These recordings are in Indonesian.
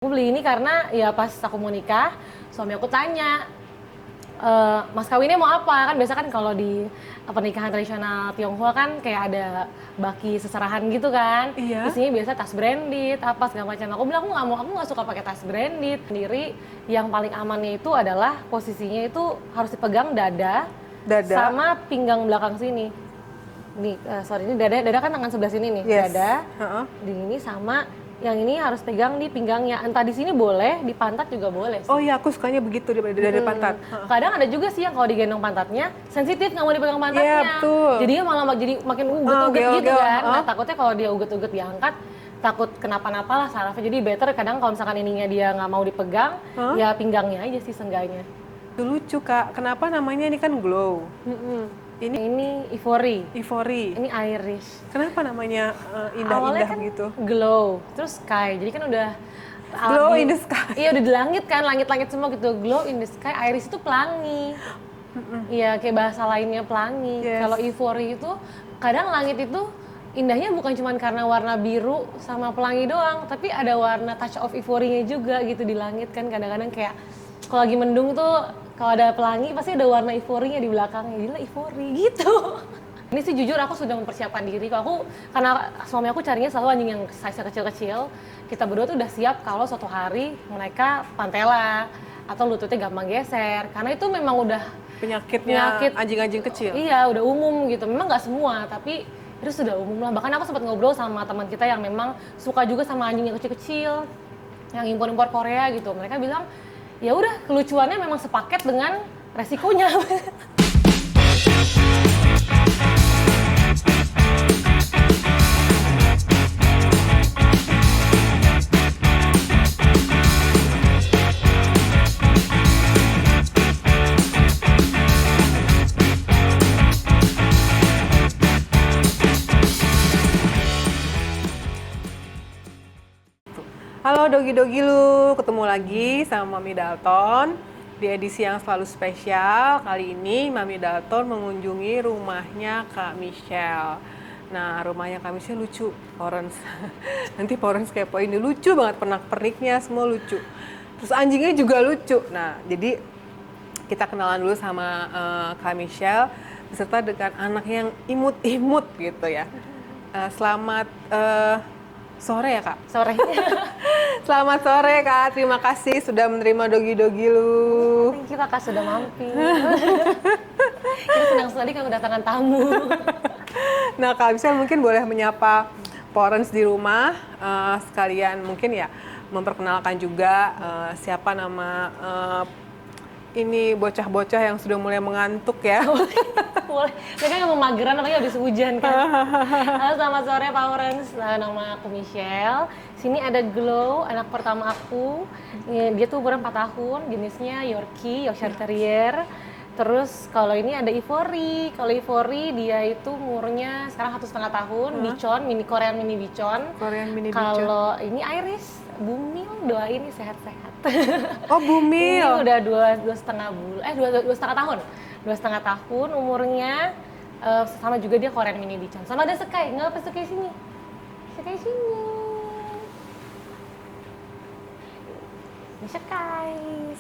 Aku beli ini karena ya pas aku mau nikah, suami aku tanya, mas kawinnya mau apa? Kan biasa kan kalau di pernikahan tradisional Tionghoa kan kayak ada baki seserahan gitu kan. Iya. Isinya biasa tas branded, apa segala macam. Aku bilang aku nggak mau, aku nggak suka pakai tas branded. Sendiri yang paling amannya itu adalah posisinya itu harus dipegang dada, sama pinggang belakang sini. Nih, sorry ini dada kan tangan sebelah sini nih, Yes. dada. Di ini sama yang ini harus pegang di pinggangnya, entah di sini boleh, di pantat juga boleh sih. Oh iya, aku sukanya begitu dari pantat. Kadang ada juga sih yang kalau digendong pantatnya sensitif, nggak mau dipegang pantatnya. Iya, betul. Jadinya malah jadi makin uget-uget gitu kan. Nah, Oh. takutnya kalau dia uget-uget diangkat, takut kenapa-napa lah sarafnya. Jadi better kadang kalau misalkan ininya dia nggak mau dipegang, ya pinggangnya aja sih seenggaknya. Itu lucu Kak, kenapa namanya ini kan glow? Ini Ivory. Ivory. Ini Iris. Kenapa namanya Awalnya indah-indah kan gitu? glow, terus sky. Jadi kan udah Glow in the sky. Iya udah di langit kan, langit-langit semua gitu. Glow in the sky. Iris itu pelangi. Iya kayak bahasa lainnya pelangi. Yes. Kalau Ivory itu kadang langit itu indahnya bukan cuma karena warna biru sama pelangi doang, tapi ada warna touch of ivory-nya juga gitu di langit kan. Kadang-kadang kayak kalau lagi mendung tuh kalau ada pelangi pasti ada warna ivory-nya di belakangnya. Gila Ivory gitu. Ini sih jujur aku sudah mempersiapkan diri. Karena suami aku carinya selalu anjing yang size kecil-kecil. Kita berdua tuh udah siap kalau suatu hari mereka pantela atau lututnya gampang geser. Karena itu memang udah Penyakit anjing-anjing kecil. Iya, udah umum gitu. Memang nggak semua, tapi itu sudah umum lah. Bahkan aku sempat ngobrol sama teman kita yang memang suka juga sama anjing yang kecil-kecil, yang impor-impor Korea gitu. Mereka bilang, ya udah kelucuannya memang sepaket dengan resikonya. Halo Dogi-Dogi lu, ketemu lagi sama Mami Dalton di edisi yang selalu spesial. Kali ini Mami Dalton mengunjungi rumahnya Kak Michelle. Nah, rumahnya Kak Michelle lucu, Porens. Nanti Porens kepoin, ini lucu banget, pernak-perniknya semua lucu. Terus anjingnya juga lucu. Nah, jadi kita kenalan dulu sama Kak Michelle beserta dengan anak yang imut-imut gitu ya. Selamat sore ya Kak? Sore. Selamat sore Kak, terima kasih sudah menerima Dogi-Dogi lu. Thank you Kakak sudah mampir. Kita senang sekali kalau kedatangan tamu. Nah Kak Michelle mungkin boleh menyapa Porens di rumah, sekalian mungkin ya memperkenalkan juga siapa nama ini bocah-bocah yang sudah mulai mengantuk ya. Boleh, mereka nggak mau mageran apalagi habis hujan kan. Halo selamat sore Pak Porens, nama aku Michelle. Sini ada Glow, anak pertama aku. Dia tuh umur 4 tahun, jenisnya Yorkshire Terrier. Terus kalau ini ada Ivory. Kalau Ivory dia itu umurnya sekarang 1,5 tahun, Bichon, Korean mini Bichon. Kalau ini Iris, Bumil, doain ini sehat-sehat. Oh Bumil. Ini udah 2,5 tahun umurnya. Sama juga dia Korean mini Bichon. Sama ada Sky, nggak apa Sky sini. Sky sini. Ini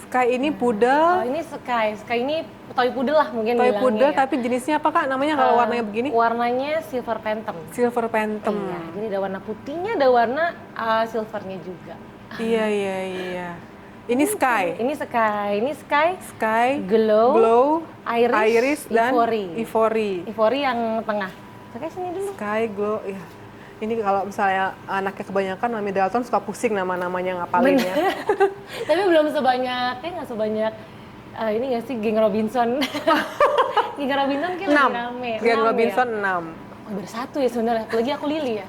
Sky ini pudel. Ini Sky ini toy pudel lah mungkin Toy bilangnya. pudel, ya. tapi jenisnya apa Kak? Namanya kalau warnanya begini? Warnanya silver phantom. Silver phantom. Iya, jadi ada warna putihnya, ada warna silvernya juga. Iya. Ini Sky. Ini Sky. Sky, Glow, Iris dan Ivory. Ivory yang tengah. Oke, sini dulu. Sky, Glow, ya. Ini kalau misalnya anaknya kebanyakan, Mami Dalton suka pusing nama-namanya ngapalinnya. Tapi belum sebanyak, nggak sebanyak ini nggak sih Geng Robinson. Geng Robinson kayak lagi rame. Geng 6 Robinson ya? 6. Oh, bersatu ya sebenarnya, apalagi aku Lili ya.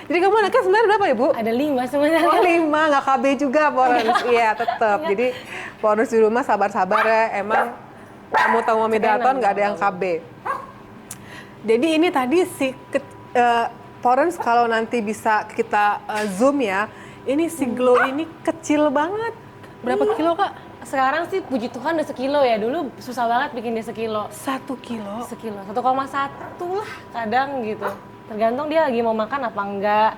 Jadi kamu anaknya sebenarnya berapa ya Bu? Ada 5 sebenarnya. Oh 5, nggak KB juga Porens. Iya tetap. Jadi Porens di rumah sabar-sabar ya. Emang kamu tahu Mami Dalton nggak ada yang KB. Jadi ini tadi Porens kalau nanti bisa kita zoom ya, ini si Glow ini kecil banget. Berapa kilo Kak? Sekarang sih puji Tuhan udah sekilo ya, dulu susah banget bikin dia sekilo. 1 kilo? 1,1 lah kadang gitu. Tergantung dia lagi mau makan apa enggak.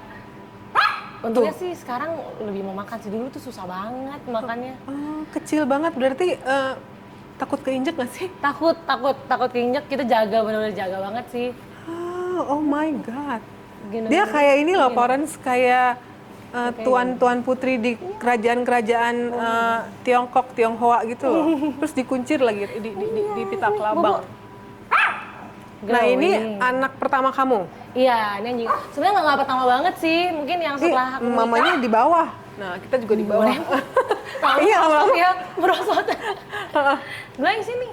Untungnya sih sekarang lebih mau makan sih, dulu tuh susah banget makannya. Oh, kecil banget berarti takut keinjek nggak sih? Takut keinjek, kita jaga, benar-benar jaga banget sih. Oh my god. Gini, Dia kayak ini loh, gini. Florence, kayak tuan-tuan putri di kerajaan-kerajaan Tiongkok, Tionghoa gitu loh. Terus dikuncir lagi di pita kelabang. Nah ini Glowing. anak pertama kamu? Iya, ini anjing. Sebenarnya nggak pertama banget sih, mungkin yang setelah aku Mamanya di bawah. Nah kita juga di bawah. Iya, merosot ya, merosot. Glowing sini.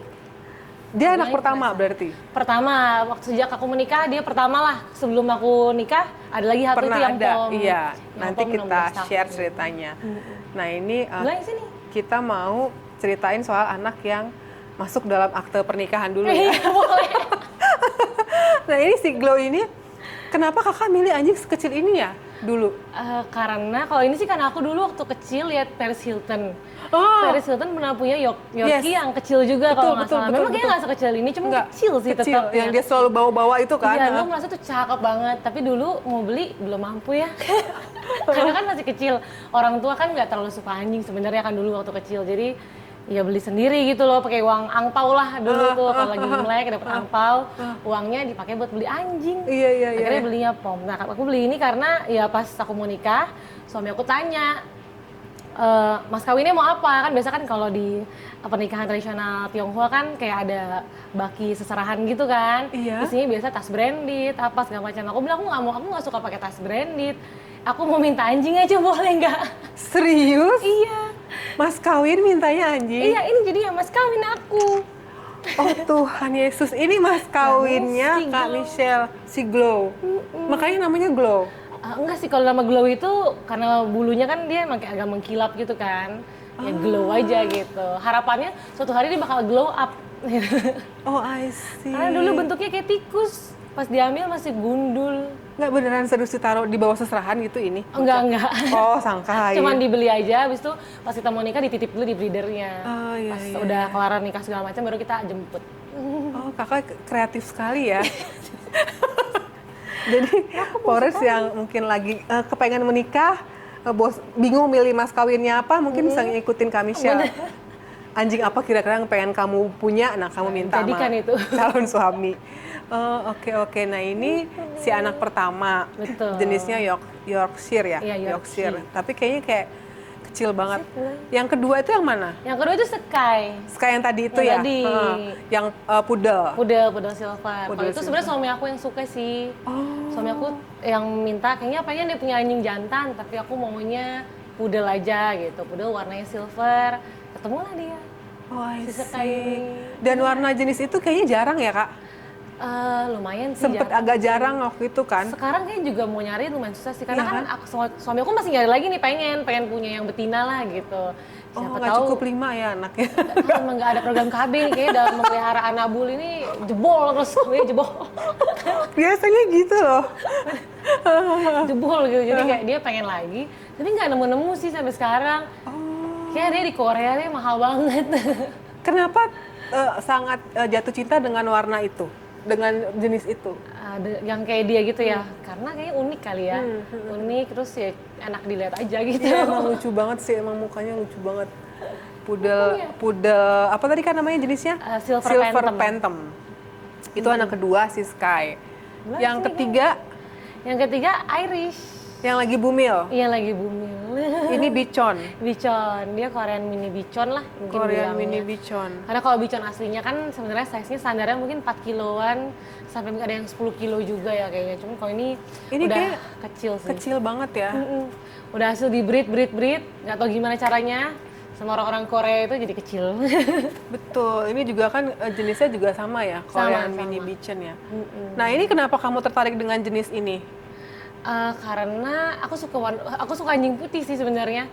Dia anak Glowing pertama kerasa. berarti? Pertama, waktu sejak aku menikah dia pertama lah. Sebelum aku nikah ada lagi satu Pernah tuh yang ada, pom. iya. Yang Nanti pom kita 16 tahun. share ceritanya. Nah ini Glowing sini. kita mau ceritain soal anak yang masuk dalam akte pernikahan dulu ya. Iya, boleh. Nah ini si Glow ini, kenapa kakak milih anjing sekecil ini ya dulu? Karena kalau ini sih karena aku dulu waktu kecil lihat Paris Hilton. Oh, Paris Hilton pernah punya Yorkie Yes. yang kecil juga Betul, kalau nggak betul, salah. betul, Memang kayaknya nggak sekecil ini, cuma enggak, kecil sih kecil, tetap. yang dia selalu bawa-bawa itu kan? Iya, gue merasa tuh cakep banget. Tapi dulu mau beli belum mampu ya. Karena kan masih kecil. Orang tua kan nggak terlalu suka anjing sebenarnya kan dulu waktu kecil. Jadi ya beli sendiri gitu loh, pakai uang angpau lah dulu tuh. Kalau lagi Imlek dapat angpau, uangnya dipakai buat beli anjing. Iya, iya, iya. Akhirnya belinya pom. Nah, aku beli ini karena ya pas aku mau nikah, suami aku tanya, mas kawinnya mau apa? Kan biasa kan kalau di pernikahan tradisional Tionghoa kan kayak ada baki seserahan gitu kan. Iya. Isinya biasa tas branded, apa segala macam. Aku bilang aku nggak mau, aku nggak suka pakai tas branded. Aku mau minta anjing aja, boleh nggak? Serius? Iya. Mas kawin mintanya anjing? Iya, ini jadi ya mas kawin aku. Oh Tuhan Yesus, ini mas kawinnya si Kak Glow. Michelle, si Glow. Makanya namanya Glow. Enggak sih, kalau nama glow itu karena bulunya kan dia emang kayak agak mengkilap gitu kan. Ya glow aja gitu. Harapannya suatu hari dia bakal glow up. Oh I see. Karena dulu bentuknya kayak tikus. Pas diambil masih gundul. Nggak beneran serius ditaruh di bawah seserahan gitu ini? Enggak. Oh sangka. Cuman dibeli aja, habis itu pas kita mau nikah dititip dulu di breedernya. Oh, iya, Pas iya, udah kelar nikah segala macam baru kita jemput. Oh kakak kreatif sekali ya. Jadi Florence yang mungkin lagi kepengen menikah, bingung milih mas kawinnya apa, mungkin bisa ngikutin Kak Michelle. Anjing apa kira-kira yang pengen kamu punya, nah kamu minta jadikan sama itu. calon suami. Oh oke. Nah ini si anak pertama, Betul. jenisnya Yorkshire ya? Iya, Yorkshire. Tapi kayaknya kayak kecil banget. Yang kedua itu yang mana? Yang kedua itu Sky. Sky yang tadi itu Yang ya? tadi. Yang poodle. Pudel silver. Pudel Kalau itu sebenarnya suami aku yang suka sih. Oh. Suami aku yang minta, kayaknya pengen dia punya anjing jantan, tapi aku maunya pudel aja gitu. Pudel warnanya silver. Ketemulah dia. Oh, I Si Sky see. ini. Dan warna jenis itu kayaknya jarang ya kak? Lumayan sih. Sempet jarang. agak jarang waktu itu kan? Sekarang kayaknya juga mau nyari lumayan susah sih, karena Iya kan suami aku masih nyari lagi nih, pengen punya yang betina lah gitu. Oh Siapa nggak tahu cukup 5 ya anaknya? emang nggak ada program KB nih, kayaknya dalam memelihara anabul ini jebol terus, jebol. Biasanya gitu loh. Jebol gitu, jadi kayak dia pengen lagi, tapi nggak nemu-nemu sih sampai sekarang. Kayak dia di Korea dia mahal banget. Kenapa sangat jatuh cinta dengan warna itu? Dengan jenis itu? Ada yang kayak dia gitu ya, karena kayaknya unik kali ya. Unik, terus ya enak dilihat aja gitu. Iya emang lucu banget sih, emang mukanya lucu banget. Pudel, apa tadi kan namanya jenisnya? Silver Phantom. Itu anak kedua si Sky. Belas Yang nih, ketiga, Yang ketiga Irish. yang lagi bumil. Iya lagi booming. Ini Bichon. Bichon, dia Korean mini Bichon lah mungkin Korean mini bilangnya. Bichon. Karena kalau Bichon aslinya kan sebenarnya size-nya standarnya mungkin 4 kiloan sampai ada yang 10 kilo juga ya kayaknya. Cuma kalau ini udah kayak kecil sih. Kecil banget ya. Udah hasil di breed, nggak tahu gimana caranya. Sama orang-orang Korea itu jadi kecil. Betul, ini juga kan jenisnya juga sama ya, Korean Sama. mini Bichon ya. Nah ini kenapa kamu tertarik dengan jenis ini? Karena aku suka anjing putih sih sebenarnya.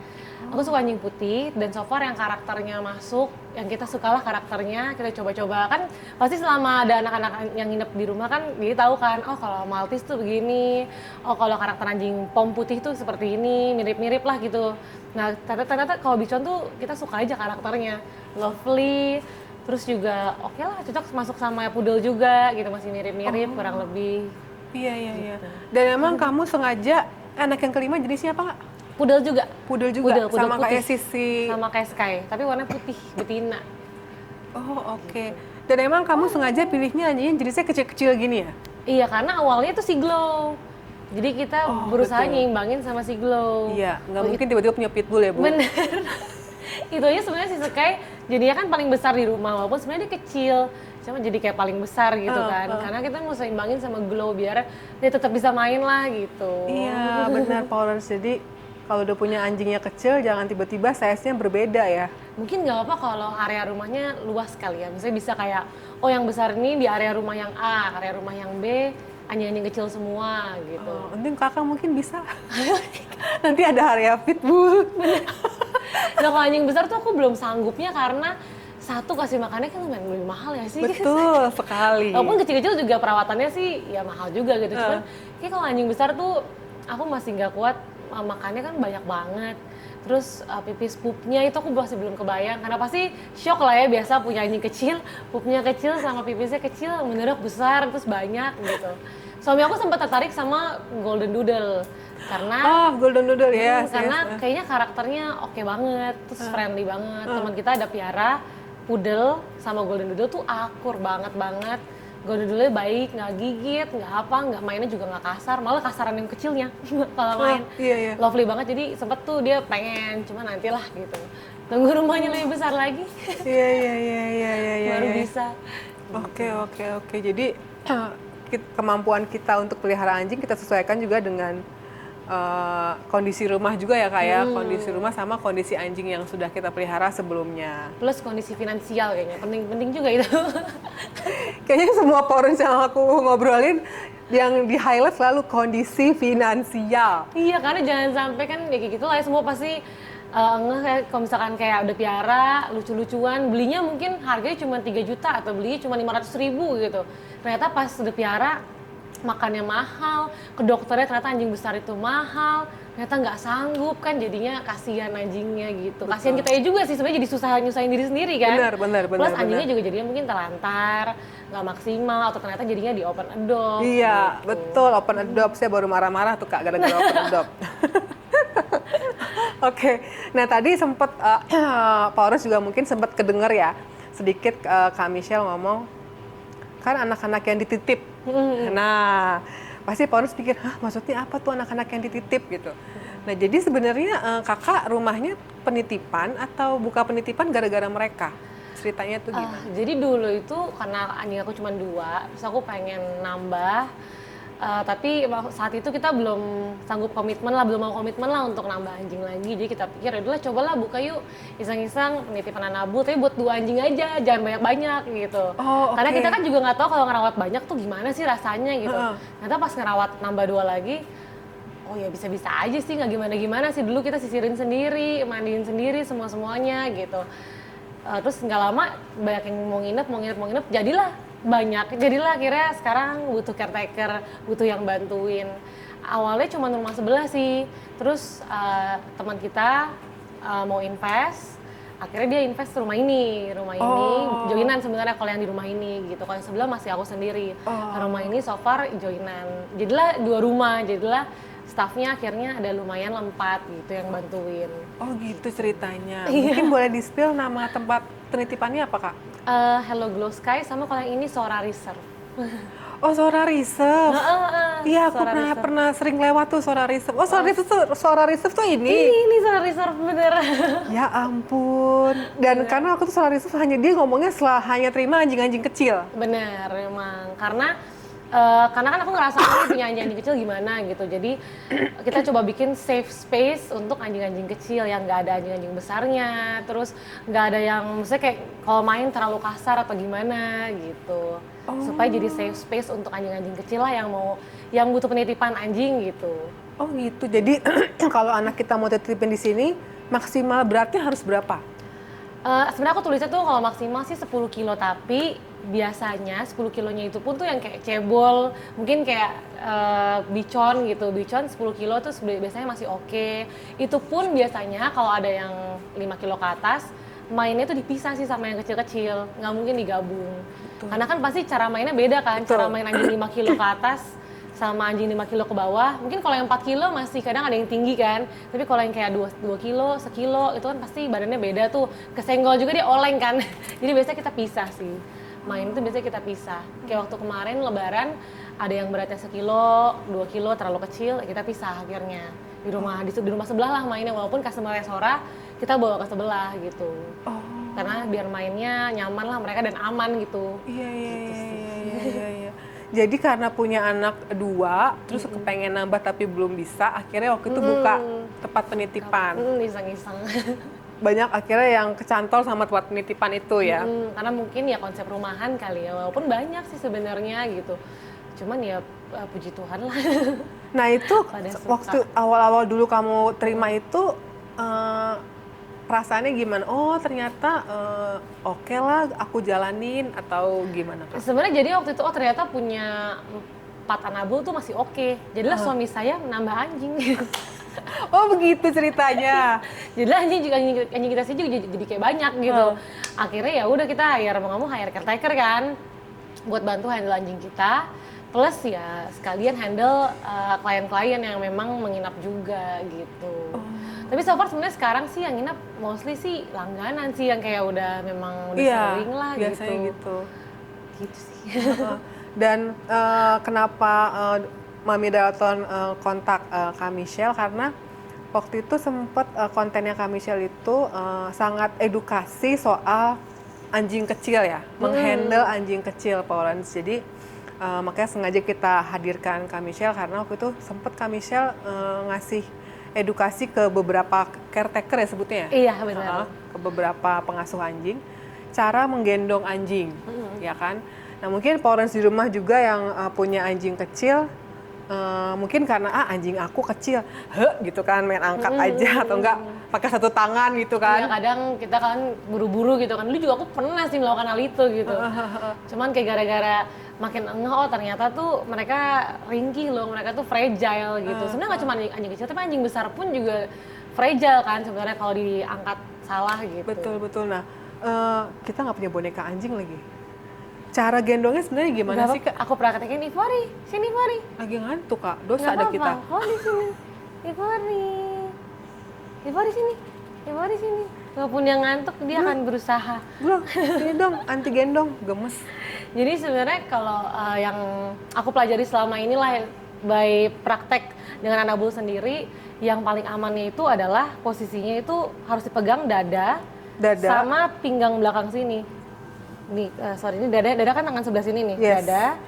Aku suka anjing putih dan so far yang karakternya masuk, yang kita sukalah karakternya, kita coba-coba kan pasti selama ada anak-anak yang nginep di rumah kan dia tahu kan, oh kalau Maltese tuh begini, oh kalau karakter anjing pom putih tuh seperti ini, mirip-mirip lah gitu. Nah ternyata kalau Bichon tuh kita suka aja karakternya, lovely, terus juga oke lah cocok masuk sama poodle juga gitu, masih mirip-mirip kurang lebih. Iya. Dan emang kamu sengaja Anak yang kelima jenisnya apa Kak? Pudel juga. Pudel juga, Pudel sama kayak putih. Sisi. Sama kayak Sky, tapi warna putih, betina. Oh oke. Dan emang kamu sengaja pilihnya anjingnya jenisnya kecil-kecil gini ya? Iya, karena awalnya itu si Glow. Jadi kita berusaha betul. nyimbangin sama si Glow. Iya, nggak mungkin tiba-tiba punya pitbull ya Bu? Bener. Itu aja sebenarnya si Sky jadinya kan paling besar di rumah, walaupun sebenarnya dia kecil. Cuma jadi kayak paling besar gitu kan. Karena kita mau seimbangin sama Glow biar dia tetap bisa main lah gitu. Iya benar Paulus. Jadi kalau udah punya anjingnya kecil jangan tiba-tiba size-nya berbeda ya. Mungkin nggak apa kalau area rumahnya luas kali ya. Misalnya bisa kayak, oh yang besar ini di area rumah yang A, area rumah yang B, anjing-anjing kecil semua gitu. Nanti kakak mungkin bisa. Nanti ada area pitbull. Nah kalau anjing besar tuh aku belum sanggupnya karena satu kasih makannya kan lumayan lebih mahal ya sih. Betul sekali. Walaupun kecil-kecil juga perawatannya sih ya mahal juga gitu. Cuman kayak kalau anjing besar tuh aku masih nggak kuat, makannya kan banyak banget. Terus pipis pupnya itu aku masih belum kebayang karena pasti shock lah ya, biasa punya anjing kecil, pupnya kecil sama pipisnya kecil, mendadak besar terus banyak gitu. Suami aku sempat tertarik sama Golden Doodle karena Golden Doodle ya. karena kayaknya karakternya oke banget, terus friendly banget. Teman kita ada piara Poodle sama Golden Doodle tuh akur banget. Golden Doodle baik, nggak gigit, nggak apa, nggak mainnya juga nggak kasar, malah kasaran yang kecilnya kalau main. Iya. Lovely banget, jadi sempet tuh dia pengen, cuma nantilah gitu. Tunggu rumahnya lebih besar lagi, Iya. baru bisa. Oke. Jadi kemampuan kita untuk pelihara anjing kita sesuaikan juga dengan kondisi rumah juga ya Kak ya. Kondisi rumah sama kondisi anjing yang sudah kita pelihara sebelumnya. Plus kondisi finansial kayaknya, penting juga itu. Kayaknya semua parents yang aku ngobrolin yang di highlight selalu kondisi finansial. Iya, karena jangan sampai kan ya kayak gitu lah ya, semua pasti ngeh kayak kalau misalkan kayak udah piara, lucu-lucuan, belinya mungkin harganya cuma 3 juta atau belinya cuma 500.000 gitu. Ternyata pas udah piara, makannya mahal, ke dokternya ternyata anjing besar itu mahal, ternyata nggak sanggup kan, jadinya kasihan anjingnya gitu. Kasihan kita juga sih sebenarnya, jadi susah nyusahin diri sendiri kan. Benar. Plus anjingnya juga jadinya mungkin terlantar, nggak maksimal, atau ternyata jadinya di open adopt. Iya, gitu. betul, open adopt. Saya baru marah-marah tuh Kak gara-gara open adopt. Oke, nah tadi sempat Pak Orus juga mungkin sempat kedenger ya sedikit Kak Michelle ngomong kan anak-anak yang dititip. Nah, pasti Pak Orus pikir, hah maksudnya apa tuh anak-anak yang dititip gitu. Nah, jadi sebenarnya kakak rumahnya penitipan atau buka penitipan gara-gara mereka? Ceritanya tuh gimana? Jadi dulu itu karena anjing aku cuma 2, terus aku pengen nambah. Tapi saat itu kita belum sanggup komitmen lah, belum mau komitmen lah untuk nambah anjing lagi. Jadi kita pikir, udahlah cobalah buka yuk, iseng-iseng penitipan Anabu, tapi buat 2 anjing aja, jangan banyak-banyak gitu. Karena kita kan juga nggak tahu kalau ngerawat banyak tuh gimana sih rasanya gitu. Ternyata pas ngerawat nambah 2 lagi, oh ya bisa-bisa aja sih, nggak gimana-gimana sih. Dulu kita sisirin sendiri, mandiin sendiri semua-semuanya gitu. Terus nggak lama banyak yang mau nginep, jadilah akhirnya sekarang butuh caretaker, butuh yang bantuin. Awalnya cuma rumah sebelah sih, terus teman kita mau invest, akhirnya dia invest rumah ini joinan sebenarnya kalau yang di rumah ini gitu. Kalau yang sebelah masih aku sendiri. Rumah ini so far joinan, jadilah 2 rumah, jadilah staffnya akhirnya ada lumayan 4 gitu yang bantuin. Oh gitu ceritanya. Mungkin boleh di-spill nama tempat penitipannya apa Kak? Hello Glow Sky, sama kalau yang ini Sora Reserve. Oh Sora Reserve. Iya aku pernah sering lewat tuh Sora Reserve. Oh Sora Reserve tuh ini. Ini Sora Reserve bener. Ya ampun. Dan karena aku tuh Sora Reserve dia ngomongnya hanya terima anjing-anjing kecil. Bener emang, karena kan aku ngerasa aku punya anjing-anjing kecil gimana gitu. Jadi kita coba bikin safe space untuk anjing-anjing kecil yang nggak ada anjing-anjing besarnya. Terus nggak ada yang misalnya kayak kalau main terlalu kasar atau gimana gitu. Supaya jadi safe space untuk anjing-anjing kecil lah yang butuh penitipan anjing gitu. Oh gitu. Jadi kalau anak kita mau titipin di sini maksimal beratnya harus berapa? Sebenarnya aku tulisnya tuh kalau maksimal sih 10 kilo, tapi biasanya 10 kilonya itu pun tuh yang kayak cebol, mungkin kayak bicon gitu. Bicon 10 kilo tuh biasanya masih oke. Itu pun biasanya kalau ada yang 5 kilo ke atas, mainnya tuh dipisah sih sama yang kecil-kecil, nggak mungkin digabung. Betul. Karena kan pasti cara mainnya beda kan. Betul. Cara main anjing 5 kilo ke atas sama anjing 5 kilo ke bawah, mungkin kalau yang 4 kilo masih kadang ada yang tinggi kan, tapi kalau yang kayak 2 kilo, sekilo, itu kan pasti badannya beda tuh, kesenggol juga dia oleng kan, jadi biasanya kita pisah sih, main itu biasanya kita pisah, kayak waktu kemarin lebaran, ada yang beratnya sekilo, 2 kilo terlalu kecil, kita pisah akhirnya, di rumah sebelah lah mainnya, walaupun customer Sora, kita bawa ke sebelah gitu, karena biar mainnya nyaman lah mereka dan aman gitu. Iya. Jadi karena punya anak 2, terus kepengen nambah tapi belum bisa, akhirnya waktu itu buka tempat penitipan. Iseng-iseng. Banyak akhirnya yang kecantol sama tempat penitipan itu ya. Karena mungkin ya konsep rumahan kali ya, walaupun banyak sih sebenarnya gitu. Cuman ya puji Tuhan lah. Nah itu Pada suka. waktu awal-awal dulu kamu terima itu perasaannya gimana? Oh ternyata oke lah aku jalanin atau gimana Kak? Sebenarnya jadi waktu itu ternyata punya 4 anabul tuh masih oke. Jadilah suami saya nambah anjing. Oh begitu ceritanya. Jadilah anjing kita sih juga jadi kayak banyak gitu. Akhirnya ya udah kita mau nggak mau hire caretaker kan, buat bantu handle anjing kita. Plus ya sekalian handle klien-klien yang memang menginap juga gitu. Tapi so far sebenarnya sekarang sih yang nginap mostly sih langganan sih yang kayak udah memang udah sering lah biasanya gitu. Gitu sih. Dan kenapa Mami Dalton kontak Kak Michelle karena waktu itu sempat kontennya Kak Michelle itu sangat edukasi soal anjing kecil ya, menghandle anjing kecil Powerance. Jadi makanya sengaja kita hadirkan Kak Michelle karena waktu itu sempat Kak Michelle ngasih edukasi ke beberapa caretaker ya sebutnya ya? Iya benar. Ke beberapa pengasuh anjing, cara menggendong anjing, ya kan? Nah mungkin Powerance di rumah juga yang punya anjing kecil, mungkin karena anjing aku kecil, gitu kan main angkat aja atau enggak pakai satu tangan gitu kan? Iya kadang kita kan buru-buru gitu kan. Dulu juga aku pernah sih melakukan hal itu gitu. Cuman kayak gara-gara makin ternyata tuh mereka ringkih loh, mereka tuh fragile gitu. Sebenarnya nggak cuma anjing kecil, tapi anjing besar pun juga fragile kan sebenarnya kalau diangkat salah gitu. Betul. Nah, kita nggak punya boneka anjing lagi. Cara gendongnya sebenarnya gimana sih Kak? Aku praktekin Ivory, sini Ivory. Lagi ngantuk Kak, dosa Gak ada apa-apa. kita. Oh di sini, Ivory sini. Walaupun dia ngantuk, dia akan berusaha. Belum, sini dong, anti gendong, gemes. Jadi sebenarnya kalau yang aku pelajari selama inilah by praktek dengan anabul sendiri, yang paling amannya itu adalah posisinya itu harus dipegang dada. Sama pinggang belakang sini. Nih, ini dada kan tangan sebelah sini nih, dada.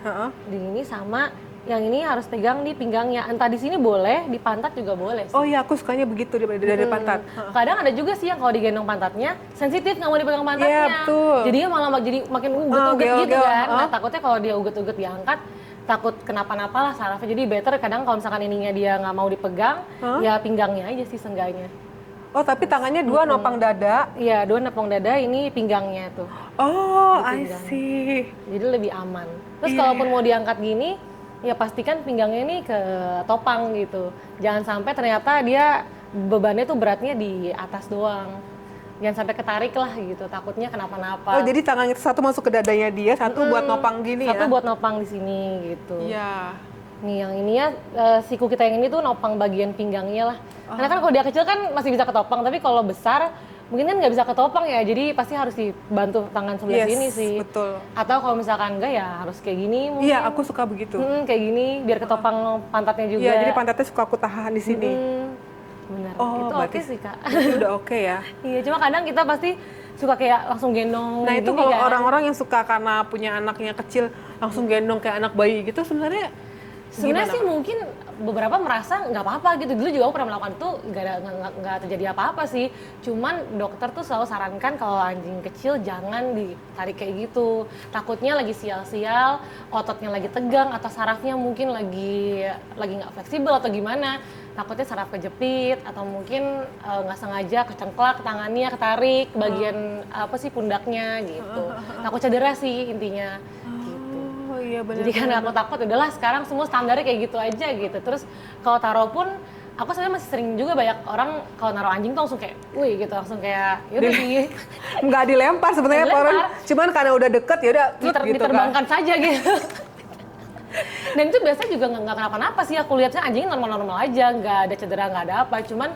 Di ini sama yang ini harus pegang di pinggangnya. Entah di sini boleh, di pantat juga boleh sih. Oh iya, aku sukanya begitu di pantat. Kadang ada juga sih yang kalau digendong pantatnya sensitif, nggak mau dipegang pantatnya. Iya, betul. Jadinya malah jadi makin uget-uget gitu kan. Nah takutnya kalau dia uget-uget diangkat, takut kenapa-napa lah sarafnya. Jadi better kadang kalau misalkan ininya dia nggak mau dipegang, ya pinggangnya aja sih seenggaknya. Oh tapi tangannya 2 nopang dada? Iya, 2 nopang dada, ini pinggangnya tuh. Oh, I see. Jadi lebih aman. Terus kalaupun mau diangkat gini, ya pastikan pinggangnya ini ke topang gitu. Jangan sampai ternyata dia bebannya tuh beratnya di atas doang. Jangan sampai ketarik lah gitu, takutnya kenapa-napa. Oh jadi tangan itu satu masuk ke dadanya dia, satu buat nopang gini ya? Satu buat nopang di sini gitu. Iya. Nih yang ini ya, siku kita yang ini tuh nopang bagian pinggangnya lah. Karena kan kalau dia kecil kan masih bisa ketopang, tapi kalau besar mungkin kan nggak bisa ketopang ya, jadi pasti harus dibantu tangan sebelah sini sih. Betul. Atau kalau misalkan enggak ya harus kayak gini mungkin. Iya, aku suka begitu. Kayak gini biar ketopang pantatnya juga. Iya, jadi pantatnya suka aku tahan di sini. Benar. Oh, itu oke sih Kak. Itu udah oke ya. Iya, cuma kadang kita pasti suka kayak langsung gendong. Nah itu gini kalau kan. orang-orang yang suka karena punya anaknya kecil langsung gendong kayak anak bayi gitu sebenarnya sih mungkin beberapa merasa nggak apa-apa gitu. Dulu juga aku pernah melakukan itu, nggak terjadi apa-apa sih. Cuman dokter tuh selalu sarankan kalau anjing kecil jangan ditarik kayak gitu. Takutnya lagi sial-sial, ototnya lagi tegang atau sarafnya mungkin lagi nggak fleksibel atau gimana. Takutnya saraf kejepit atau mungkin nggak sengaja kecengklak tangannya, ketarik bagian pundaknya gitu. Takut cedera sih intinya. Oh iya benar. Jadi karena aku takut, udahlah sekarang semua standarnya kayak gitu aja gitu. Terus kalau taruh pun, aku sebenarnya masih sering juga banyak orang kalau naruh anjing tuh langsung kayak, wih gitu, langsung kayak, yaudah sih. Nggak dilempar sebenarnya orang, cuman karena udah deket yaudah gitu diterbangkan saja gitu. Dan itu biasanya juga nggak kenapa-napa sih, aku lihatnya anjingnya normal-normal aja, nggak ada cedera, nggak ada apa. Cuman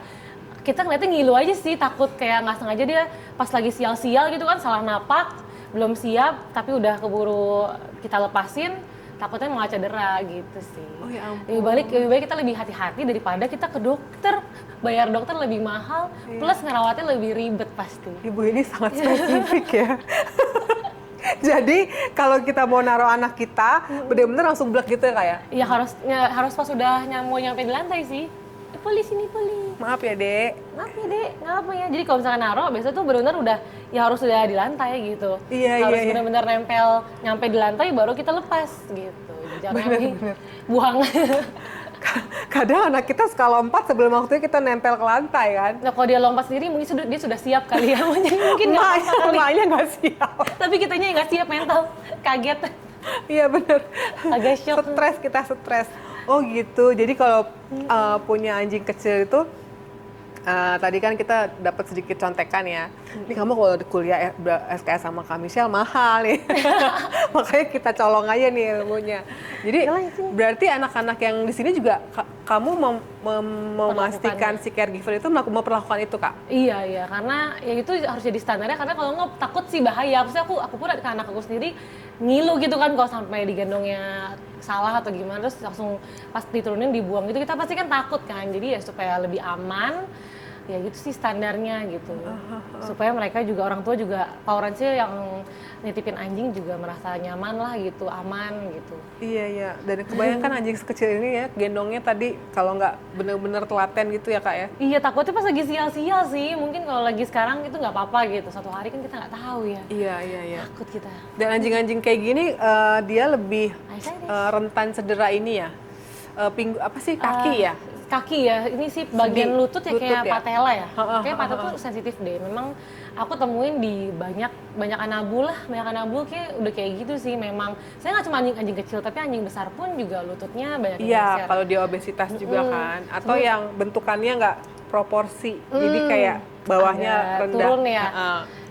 kita ngeliatnya ngilu aja sih, takut kayak nggak sengaja dia pas lagi sial-sial gitu kan, salah napak, belum siap, tapi udah keburu kita lepasin, takutnya malah cedera gitu sih. Oh ya ampun. Lebih baik kita lebih hati-hati daripada kita ke dokter, bayar dokter lebih mahal, plus ngerawatnya lebih ribet pasti. Ibu ini sangat spesifik ya. Jadi kalau kita mau naruh anak kita, benar-benar langsung blek gitu ya Kak ya? Iya harus pas udah mau nyampe di lantai sih. Poli sini poli. Maaf ya Dek. Maaf ya Dek, nggak apa ya. Jadi kalau misalkan naruh, biasanya tuh benar-benar udah ya harus udah di lantai gitu. Iya, harus iya. benar-benar nempel, nyampe di lantai baru kita lepas gitu. Jangan Bener. buang. Kadang anak kita suka lompat sebelum waktunya kita nempel ke lantai kan. Nah kalau dia lompat sendiri mungkin dia sudah siap kali ya. Jadi mungkin nggak apa-apa kali. Emaknya nggak siap. Tapi kitanya nggak siap mental, kaget. Iya bener. Agak shock. Kita stres. Oh gitu. Jadi kalau punya anjing kecil itu tadi kan kita dapat sedikit contekan ya. Ini kamu kalau kuliah SKS sama Kak Michelle mahal nih. Makanya kita colong aja nih ilmunya. Jadi berarti anak-anak yang di sini juga kamu memastikan si caregiver itu memperlakukan itu Kak? Iya, karena ya itu harus jadi standarnya, karena kalau nggak takut sih bahaya. Maksudnya aku pun ke anak aku sendiri ngilu gitu kan kalau sampai digendongnya salah atau gimana, terus langsung pas diturunin dibuang gitu, kita pasti kan takut kan. Jadi ya supaya lebih aman, ya gitu sih standarnya gitu. Supaya mereka juga, orang tua juga, parents yang nitipin anjing juga merasa nyaman lah gitu, aman gitu. Iya. Dan kebayangkan anjing sekecil ini ya, gendongnya tadi kalau nggak bener-bener telaten gitu ya Kak ya? Iya, takutnya pas lagi sial-sial sih. Mungkin kalau lagi sekarang itu nggak apa-apa gitu. Suatu hari kan kita nggak tahu ya. Iya. Takut kita. Dan anjing-anjing kayak gini dia lebih Aisyah rentan cedera ini ya, kaki ya? Kaki ya, ini sih bagian lutut ya, lutut kayak ya? patella ya. Kayak patella tuh sensitif deh. Memang aku temuin di banyak anabul kayak udah kayak gitu sih. Memang saya nggak cuma anjing kecil, tapi anjing besar pun juga lututnya banyak yang Iya, geser. kalau dia obesitas juga kan, atau yang bentukannya nggak proporsi, jadi kayak bawahnya agak rendah. turun ya.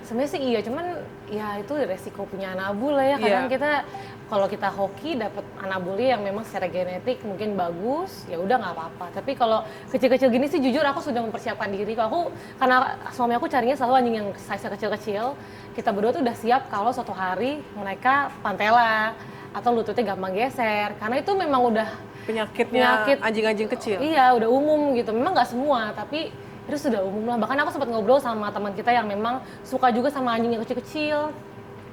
Sebenarnya sih iya, cuman ya itu resiko punya anabul lah ya. Kadang kita kalau kita hoki dapat anabuli yang memang secara genetik mungkin bagus, ya udah nggak apa-apa. Tapi kalau kecil-kecil gini sih jujur aku sudah mempersiapkan diri. Karena suami aku carinya selalu anjing yang size kecil-kecil. Kita berdua tuh udah siap kalau suatu hari mereka pantela atau lututnya gampang geser. Karena itu memang udah Penyakit anjing-anjing kecil. Iya, udah umum gitu. Memang nggak semua, tapi itu sudah umum lah. Bahkan aku sempat ngobrol sama teman kita yang memang suka juga sama anjing yang kecil-kecil,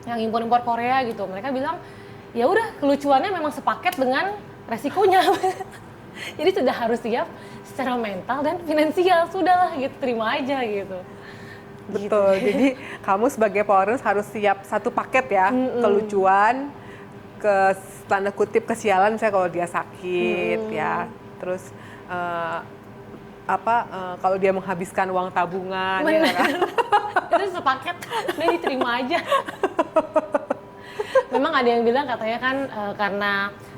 yang impor-impor Korea gitu. Mereka bilang, ya udah kelucuannya memang sepaket dengan resikonya. Jadi sudah harus siap secara mental dan finansial, sudahlah gitu, terima aja gitu. Betul, jadi kamu sebagai parents harus siap satu paket ya, kelucuan, tanda kutip kesialan misalnya kalau dia sakit ya, terus kalau dia menghabiskan uang tabungan ya kan? Itu sepaket, udah diterima aja. Memang ada yang bilang katanya kan karena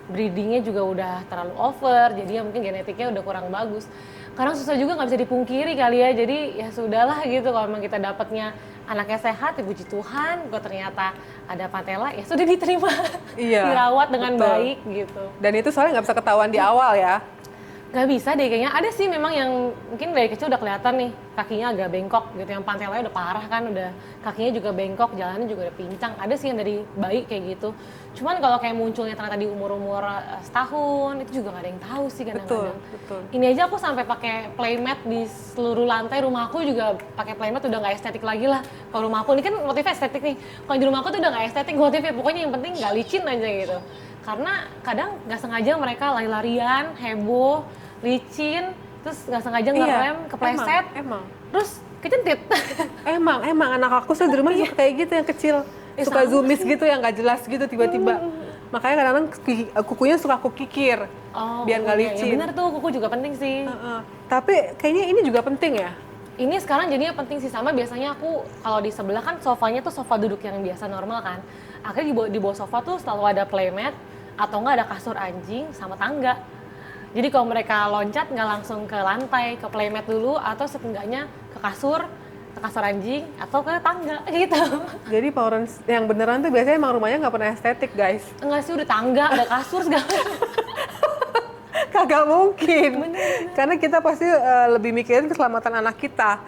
breedingnya juga udah terlalu over, jadi ya mungkin genetiknya udah kurang bagus. Karena susah juga, nggak bisa dipungkiri kali ya, jadi ya sudahlah gitu. Kalau memang kita dapatnya anaknya sehat, ya puji Tuhan. Kalau ternyata ada patella, ya sudah diterima, dirawat dengan baik gitu. Dan itu soalnya nggak bisa ketahuan di awal ya? Gak bisa deh kayaknya. Ada sih memang yang mungkin dari kecil udah kelihatan nih kakinya agak bengkok gitu, yang pantellanya udah parah kan, udah kakinya juga bengkok, jalannya juga udah pincang. Ada sih yang dari bayi kayak gitu. Cuman kalau kayak munculnya ternyata di umur-umur setahun, itu juga gak ada yang tahu sih kadang-kadang. Betul. Ini aja aku sampai pakai playmat di seluruh lantai rumah aku, juga pakai playmat udah nggak estetik lagi lah. Kalau rumah aku ini kan motifnya estetik nih. Kalau di rumah aku tuh udah nggak estetik motifnya, pokoknya yang penting nggak licin aja gitu. Karena kadang nggak sengaja mereka lari-larian, heboh, licin, terus nggak sengaja ngerem, kepleset, emang. terus kecentit. Emang anak aku di rumah suka kayak gitu yang kecil, suka zoomies gitu yang nggak jelas gitu tiba-tiba. Makanya kadang-kadang kukunya suka aku kikir, biar nggak licin. Ya benar tuh, kuku juga penting sih. Tapi kayaknya ini juga penting ya. Ini sekarang jadinya penting sih, sama biasanya aku kalau di sebelah kan sofanya tuh sofa duduk yang biasa normal kan. Akhirnya di bawah sofa tuh selalu ada playmat atau nggak ada kasur anjing sama tangga. Jadi kalau mereka loncat nggak langsung ke lantai, ke playmat dulu, atau setidaknya ke kasur anjing atau ke tangga gitu. Jadi parents yang beneran tuh biasanya emang rumahnya nggak pernah estetik guys. Enggak sih, udah tangga, ada kasur segala. Gak mungkin. Karena kita pasti lebih mikirin keselamatan anak kita.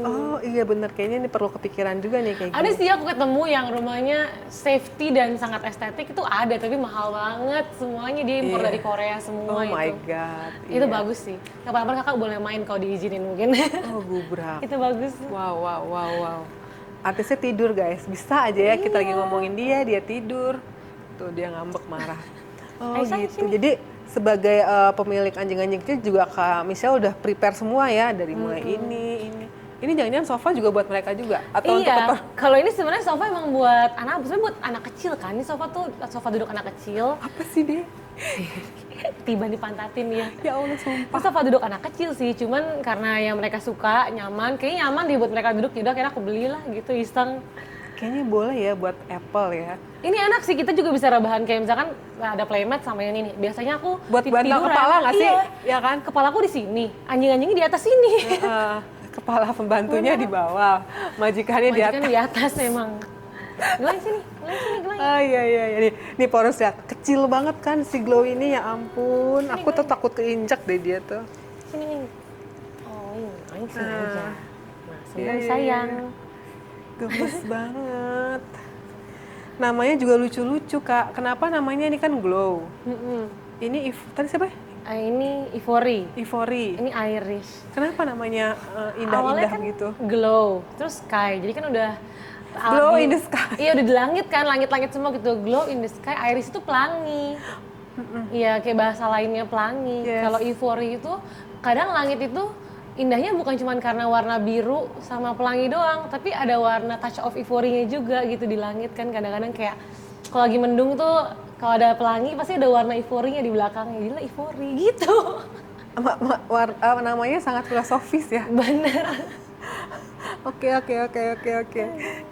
Oh iya bener, kayaknya ini perlu kepikiran juga nih kayak Ada gini. sih aku ketemu yang rumahnya safety dan sangat estetik itu ada, tapi mahal banget semuanya, dia impor Iya. dari Korea semua Oh itu. my god. Itu iya. bagus sih. Kapan-kapan kakak boleh main kalau diizinin mungkin. Oh gubrak. Itu bagus. Wow. Artisnya tidur guys, bisa aja ya kita lagi ngomongin dia tidur. Tuh dia ngambek marah. Oh Aisyah, gitu. sini. Jadi sebagai pemilik anjing-anjing kecil juga Kak Michelle udah prepare semua ya dari mulai ini. Ini jangan-jangan sofa juga buat mereka juga atau untuk Iya, kalau ini sebenarnya sofa emang buat anak, sebenarnya buat anak kecil kan. Ini sofa tuh sofa duduk anak kecil, apa sih dia? tiba dipantatin ya. Ya Allah sumpah. Itu sofa duduk anak kecil sih, cuman karena yang mereka suka, nyaman, kayaknya nyaman deh buat mereka duduk, yaudah akhirnya aku belilah gitu, iseng. Kayaknya boleh ya buat Apple ya. Ini enak sih, kita juga bisa rebahan kayak misalkan ada playmat sama yang ini. Biasanya aku Buat bantal tiduran. kepala nggak sih? Iya. Ya kan? Kepalaku di sini, anjing-anjingnya di atas sini. Kepala pembantunya di bawah, majikannya di Majikan atas. di atas emang. Gelang sini, gelang. Ah iya. Nih Poros lihat, kecil banget kan si Glow ini ya ampun. Aku tuh takut keinjak deh dia tuh. Sini nih. Oh, ini sini aja. Nah, Iya, senang sayang. Gemes banget. Namanya juga lucu-lucu Kak. Kenapa namanya ini kan Glow? Ini tadi siapa? Ini Ivory. Ivory. Ini Irish. Kenapa namanya Awalnya indah-indah kan gitu? glow, terus sky. Jadi kan udah Glow in the sky. Iya udah di langit kan, langit-langit semua gitu. Glow in the sky. Iris itu pelangi. Iya kayak bahasa lainnya pelangi. Yes. Kalau Ivory itu kadang langit itu indahnya bukan cuma karena warna biru sama pelangi doang, tapi ada warna touch of ivory-nya juga gitu di langit kan. Kadang-kadang kayak kalau lagi mendung tuh kalau ada pelangi pasti ada warna ivory-nya di belakangnya. Gila ivory gitu. Namanya sangat filosofis ya. Bener. Oke.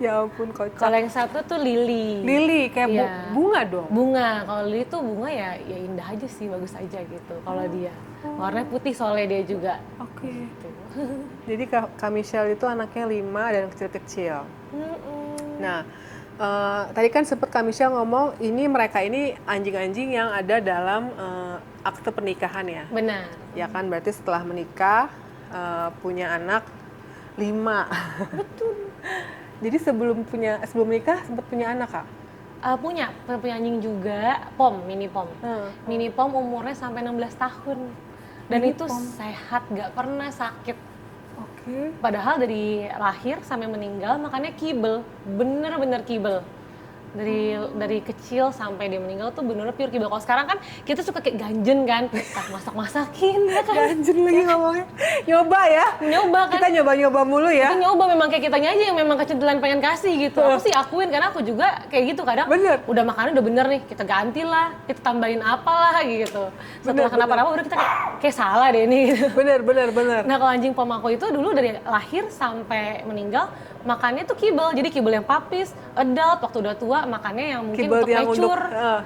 Ya ampun kocak. Kalau yang satu tuh lily. Lily kayak Iya. bunga dong. Bunga. Kalau lily tuh bunga ya indah aja sih, bagus aja gitu. Kalau dia warnanya putih soalnya dia juga. Oke. Gitu. Jadi Kak Michelle itu anaknya 5 dan kecil-kecil. Nah, tadi kan sempat Kak Michelle ngomong mereka ini anjing-anjing yang ada dalam akte pernikahan ya. Benar. Ya kan berarti setelah menikah punya anak 5. Betul. Jadi sebelum menikah sempat punya anak Kak? Punya anjing juga, mini pom. Mini pom umurnya sampai 16 tahun. Dan Mini itu pom. sehat, gak pernah sakit. Oke. Padahal dari lahir sampai meninggal makannya kibel, bener-bener kibel. Dari kecil sampai dia meninggal tuh bener-bener pure kibel. Kalau sekarang kan kita suka kayak ganjen kan, masak-masakin ya kan. Ganjen lagi ngomongnya. Nyoba ya? Nyoba kan. Kita nyoba-nyoba mulu ya? Kita nyoba memang kayak kitanya aja yang memang kecenderungan pengen kasih gitu. Aku sih akuin karena aku juga kayak gitu kadang. Bener. Udah makannya udah bener nih, kita gantilah, kita tambahin apalah gitu. Setelah kenapa-napa udah kita kayak salah deh ini gitu. Bener. Nah kalau anjing pom aku itu dulu dari lahir sampai meninggal makannya tuh kibel, jadi kibel yang papis, adult, waktu udah tua makannya yang mungkin Kibel untuk yang mature,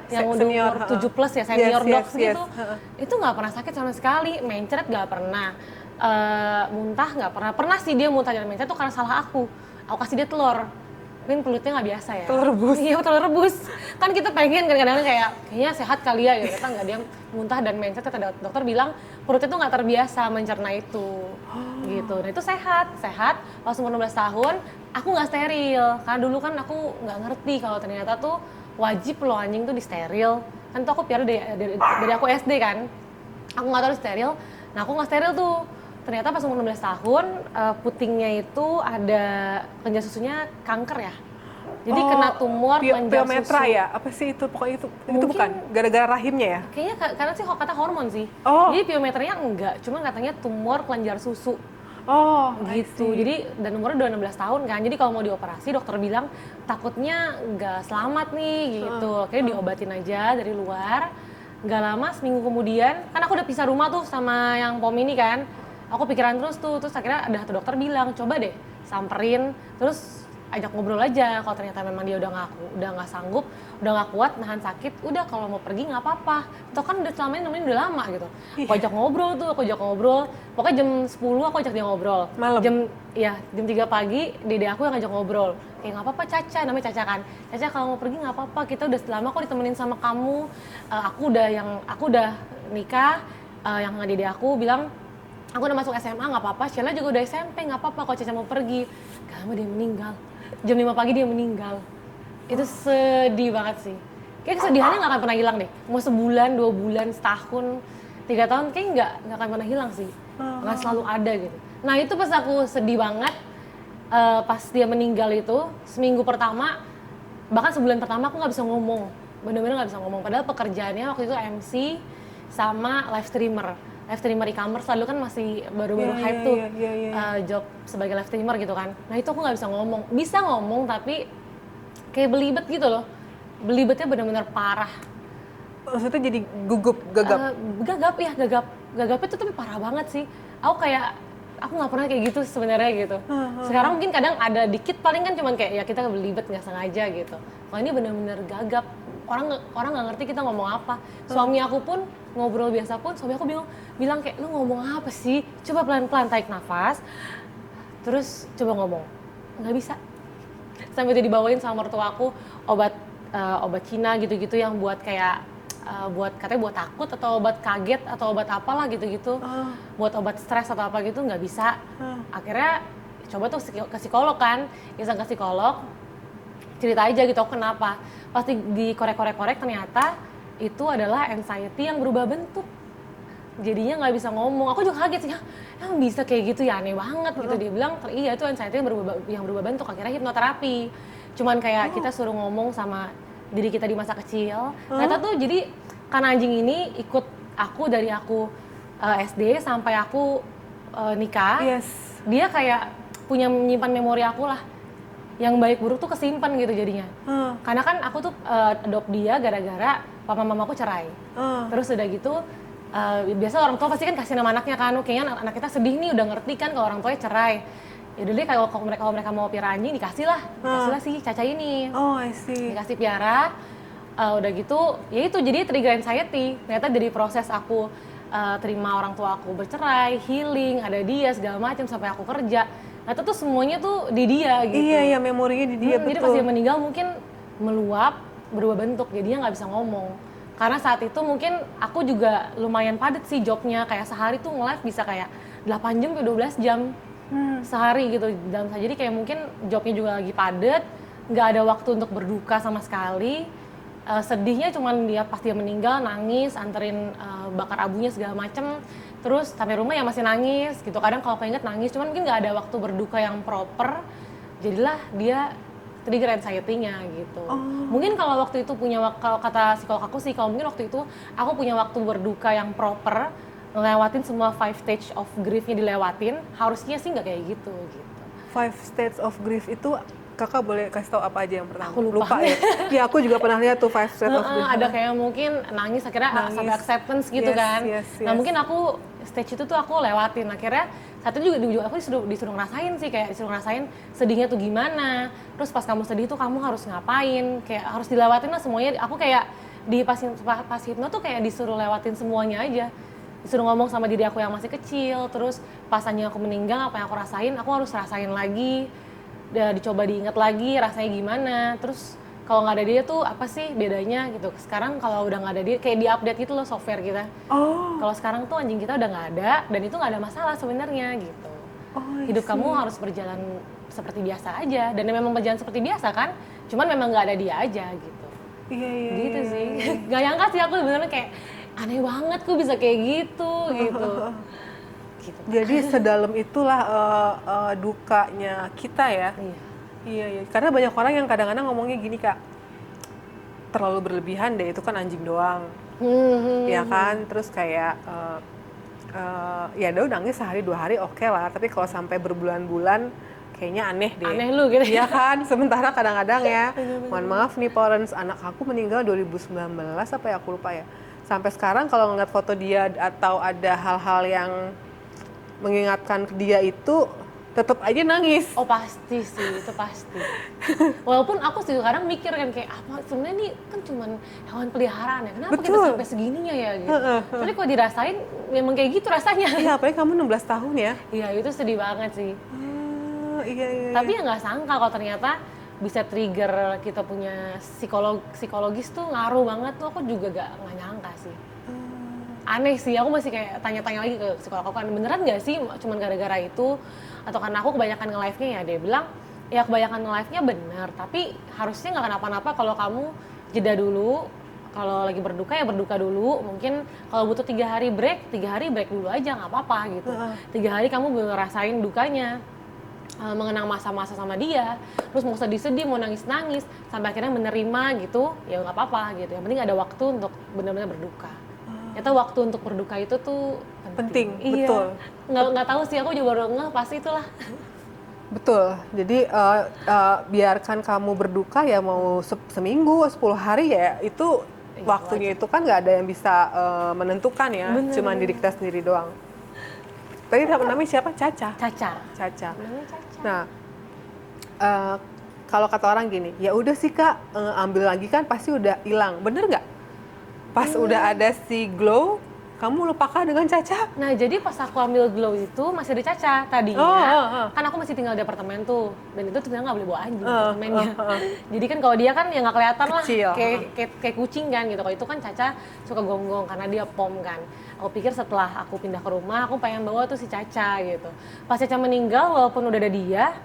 yang udah senior, umur 7 plus ya, senior Yes, dogs yes, gitu. yes. Itu nggak pernah sakit sama sekali, mencret nggak pernah, muntah nggak pernah. Pernah sih dia muntah dan mencret tuh karena salah aku kasih dia telur. Mungkin kulitnya nggak biasa ya. Telur rebus. Iya telur rebus. Kan kita pengen kadang-kadang kayaknya sehat kali ya, ternyata nggak, dia muntah dan mencret. Kata dokter bilang perutnya tuh nggak terbiasa mencerna itu. Gitu. Nah itu sehat. Pas umur 16 tahun aku nggak steril. Karena dulu kan aku nggak ngerti kalau ternyata tuh wajib loh anjing tuh di steril. Kan tuh aku piara dari aku SD kan. Aku nggak tahu di steril. Nah aku nggak steril tuh. Ternyata pas umur 16 tahun, putingnya itu ada kelenjar susunya kanker ya. Jadi kena tumor kelenjar piometra susu. ya? Apa sih itu? Pokoknya itu Mungkin- bukan? Gara-gara rahimnya ya? Kayaknya karena sih kata hormon sih. Oh. Jadi piometranya enggak, cuman katanya tumor kelenjar susu. Oh, Gitu. Jadi dan umurnya udah 16 tahun kan. Jadi kalau mau dioperasi dokter bilang takutnya nggak selamat nih gitu. Akhirnya diobatin aja dari luar. Nggak lama seminggu kemudian, kan aku udah pisah rumah tuh sama yang pom ini kan. Aku pikiran terus akhirnya ada satu dokter bilang, coba deh samperin, terus ajak ngobrol aja. Kalau ternyata memang dia udah nggak sanggup, udah nggak kuat nahan sakit, udah kalau mau pergi nggak apa-apa. Atau kan udah selama ini nemenin udah lama gitu. Aku ajak ngobrol. Pokoknya jam 10 aku ajak dia ngobrol. Malam? Jam 3 pagi dede aku yang ngajak ngobrol. Kayak nggak apa-apa Caca, namanya Caca kan. Caca kalau mau pergi nggak apa-apa, kita udah lama kok ditemenin sama kamu. Aku udah nikah. yang ngedidik aku bilang, aku udah masuk SMA nggak apa-apa, Sheila juga udah SMP nggak apa-apa kalau Caca mau pergi. Gak lama dia meninggal, jam 5 pagi dia meninggal. Itu sedih banget sih. Kayak kesedihannya nggak akan pernah hilang deh. Mau sebulan, 2 bulan, setahun, 3 tahun, kayak nggak akan pernah hilang sih. Nggak selalu ada gitu. Nah itu pas aku sedih banget, pas dia meninggal itu, seminggu pertama, bahkan sebulan pertama aku nggak bisa ngomong. Bener-bener nggak bisa ngomong. Padahal pekerjaannya waktu itu MC sama live streamer. Live streamer e-commerce lalu kan masih baru-baru hype tuh, job sebagai live streamer gitu kan. Nah itu aku nggak bisa ngomong. Bisa ngomong tapi kayak belibet gitu loh. Belibetnya benar-benar parah. Maksudnya jadi gugup, gagap? Gagap itu tapi parah banget sih. Aku nggak pernah kayak gitu sebenarnya gitu. Sekarang mungkin kadang ada dikit, paling kan cuman kayak ya kita belibet nggak sengaja gitu. Kalau ini benar-benar gagap. Orang nggak ngerti kita ngomong apa. Suami aku pun ngobrol biasa pun, suami aku bilang kayak lu ngomong apa sih? Coba pelan-pelan tarik nafas, terus coba ngomong. Nggak bisa. Sampai itu dibawain sama mertua aku obat Cina gitu-gitu yang buat kayak katanya buat takut atau obat kaget atau obat apalah gitu-gitu, buat obat stres atau apa gitu, nggak bisa. Akhirnya coba tuh ke psikolog kan, iseng ke psikolog, cerita aja gitu aku kenapa. Pasti dikorek-korek ternyata itu adalah anxiety yang berubah bentuk. Jadinya nggak bisa ngomong. Aku juga kaget sih, emang bisa kayak gitu ya, aneh banget gitu. Dia bilang iya itu anxiety yang berubah bentuk. Akhirnya hipnoterapi. Cuman kayak kita suruh ngomong sama diri kita di masa kecil. Ternyata tuh jadi karena anjing ini ikut aku dari aku SD sampai aku nikah. Dia kayak punya menyimpan memori aku lah. Yang baik buruk tuh kesimpan gitu jadinya. Karena kan aku tuh adopt dia gara-gara papa mamaku cerai. Terus udah gitu biasa orang tua pasti kan kasih nama anaknya kan, kayaknya anak kita sedih nih udah ngerti kan kalau orang tuanya cerai. Ya udah deh kalau mereka mau piara anjing dikasih lah si Caca ini. I see. Dikasih piara, udah gitu ya itu jadi trigger anxiety. Ternyata dari proses aku terima orang tua aku bercerai, healing, ada dia segala macam sampai aku kerja. Nah itu tuh semuanya tuh di dia gitu. Iya, memorinya di dia, betul. Jadi pas dia meninggal mungkin meluap, berubah bentuk, jadinya nggak bisa ngomong. Karena saat itu mungkin aku juga lumayan padat sih jobnya, kayak sehari tuh nge-live bisa kayak 8 jam ke 12 jam sehari gitu. Jadi kayak mungkin jobnya juga lagi padat, nggak ada waktu untuk berduka sama sekali. Sedihnya cuman dia pas dia meninggal nangis, anterin bakar abunya segala macem. Terus sampai rumah ya masih nangis gitu. Kadang kalau keinget nangis, cuman mungkin nggak ada waktu berduka yang proper. Jadilah dia trigger anxiety-nya gitu. Mungkin kalau waktu itu kalau kata psikolog aku sih, kalau mungkin waktu itu aku punya waktu berduka yang proper, ngelewatin semua 5 stage of grief-nya dilewatin, harusnya sih nggak kayak gitu. 5 stage of grief itu kakak boleh kasih tahu apa aja yang pertama? Aku lupa ya. Ya aku juga pernah lihat tuh 5 stage of grief. Ada kayak mungkin nangis akhirnya sampai acceptance gitu kan. Nah mungkin aku stage itu tuh aku lewatin. Akhirnya satu juga aku disuruh ngerasain sih, kayak disuruh ngerasain sedihnya tuh gimana. Terus pas kamu sedih tuh kamu harus ngapain, kayak harus dilewatin lah semuanya. Aku kayak di pas hipno tuh kayak disuruh lewatin semuanya aja. Disuruh ngomong sama diri aku yang masih kecil, terus pasannya aku meninggal apa yang aku rasain, aku harus rasain lagi. Dicoba diingat lagi rasanya gimana. Terus kalau nggak ada dia tuh apa sih bedanya gitu. Sekarang kalau udah nggak ada dia kayak diupdate gitu loh software kita. Kalau sekarang tuh anjing kita udah nggak ada dan itu nggak ada masalah sebenarnya gitu. Hidup kamu harus berjalan seperti biasa aja dan memang berjalan seperti biasa kan. Cuman memang nggak ada dia aja gitu. Iya. Gitu sih. Gak nyangka sih aku sebenarnya kayak aneh banget kok bisa kayak gitu gitu. Jadi sedalam itulah dukanya kita ya. Iya. Karena banyak orang yang kadang-kadang ngomongnya gini Kak, terlalu berlebihan deh, itu kan anjing doang. Ya kan, terus kayak ya udah nangis sehari 2 hari oke lah, tapi kalau sampai berbulan-bulan kayaknya aneh deh. Aneh lu gitu. Iya kan, sementara kadang-kadang ya, mohon maaf nih parents, anak aku meninggal 2019 apa ya aku lupa ya. Sampai sekarang kalau ngeliat foto dia atau ada hal-hal yang mengingatkan dia itu tetap aja nangis. Oh pasti sih, itu pasti. Walaupun aku sih kadang mikir kan kayak apa sebenarnya ini kan cuman hewan peliharaan ya, kenapa kita sampai segininya ya gitu. Tapi kalau dirasain memang kayak gitu rasanya. Iya, apalagi kamu 16 tahun ya. Iya, itu sedih banget sih. Iya. Tapi ya nggak sangka kalau ternyata bisa trigger kita punya psikologis tuh ngaruh banget tuh, aku juga nggak nyangka sih. aneh sih, aku masih kayak tanya-tanya lagi ke psikolog aku kan, beneran nggak sih cuman gara-gara itu atau karena aku kebanyakan nge-live-nya ya. Dia bilang ya kebanyakan nge-live-nya bener, tapi harusnya nggak kenapa-napa kalau kamu jeda dulu. Kalau lagi berduka ya berduka dulu, mungkin kalau butuh 3 hari break dulu aja, nggak apa-apa gitu. 3 hari kamu ngerasain dukanya, mengenang masa-masa sama dia, terus mau sedih-sedih, mau nangis-nangis, sampai akhirnya menerima gitu, ya nggak apa-apa gitu. Yang penting ada waktu untuk benar-benar berduka. Ternyata waktu untuk berduka itu tuh Penting, Iya. betul. Nggak tahu sih, aku juga baru ngeh pasti itulah. Betul. Jadi biarkan kamu berduka ya mau seminggu, 10 hari ya itu Iya, waktunya itu kan nggak ada yang bisa menentukan ya, Bener. cuman diri kita sendiri doang. Tadi namanya siapa? Caca. Caca. Caca. Namanya Caca. Nah, kalau kata orang gini, ya udah sih Kak, ambil lagi kan pasti udah hilang. Bener nggak? Pas udah ada si glow, kamu lupakan dengan Caca? Nah, jadi pas aku ambil glow itu masih ada Caca tadinya. Kan aku masih tinggal di apartemen tuh. Dan itu sebenarnya nggak boleh bawa anjing apartemennya. Jadi kan kalau dia kan ya nggak kelihatan lah. Kecil. Kayak kucing kan gitu. Kalau itu kan Caca suka gonggong karena dia pom kan. Aku pikir setelah aku pindah ke rumah, aku pengen bawa tuh si Caca gitu. Pas Caca meninggal, walaupun udah ada dia,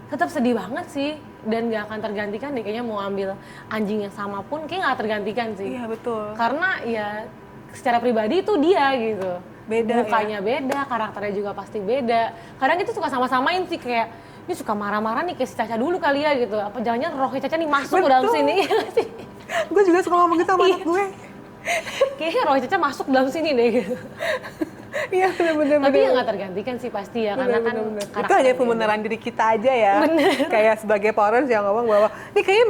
tetap sedih banget sih. Dan nggak akan tergantikan deh. Kayaknya mau ambil anjing yang sama pun kayak nggak tergantikan sih. Iya betul. Karena ya secara pribadi itu dia gitu. Beda Mukanya beda, karakternya juga pasti beda. Kadang kita suka sama-samain sih kayak ini suka marah-marah nih kayak si Caca dulu kali ya gitu. Apa jangan-jangan rohnya Caca nih masuk ke dalam sini. Gue juga suka ngomong gitu sama anak gue. Kayaknya rohnya Caca masuk dalam sini deh gitu. Iya bener-bener. Tapi ya nggak tergantikan sih pasti ya karena kan Itu hanya karakternya pembenaran diri kita aja ya. Kayak sebagai parents yang ngomong bahwa ini kayaknya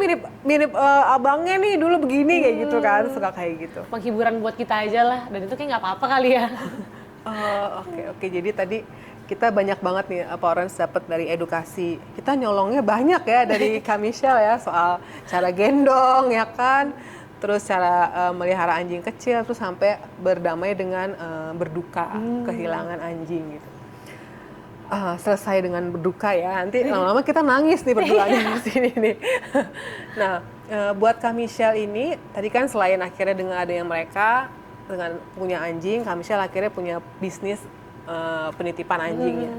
mirip abangnya nih dulu begini kayak gitu kan, suka kayak gitu. penghiburan buat kita aja lah dan itu kayak nggak apa-apa kali ya. Oke. Jadi tadi kita banyak banget nih parents dapat dari edukasi. Kita nyolongnya banyak ya dari Kak Michelle ya soal cara gendong ya kan. Terus cara melihara anjing kecil, terus sampai berdamai dengan berduka, kehilangan anjing gitu. Selesai dengan berduka ya, nanti lama-lama kita nangis nih berdua di sini nih. Nah, buat Kak Michelle ini, tadi kan selain akhirnya dengan adanya mereka, dengan punya anjing, Kak Michelle akhirnya punya bisnis penitipan anjing ya.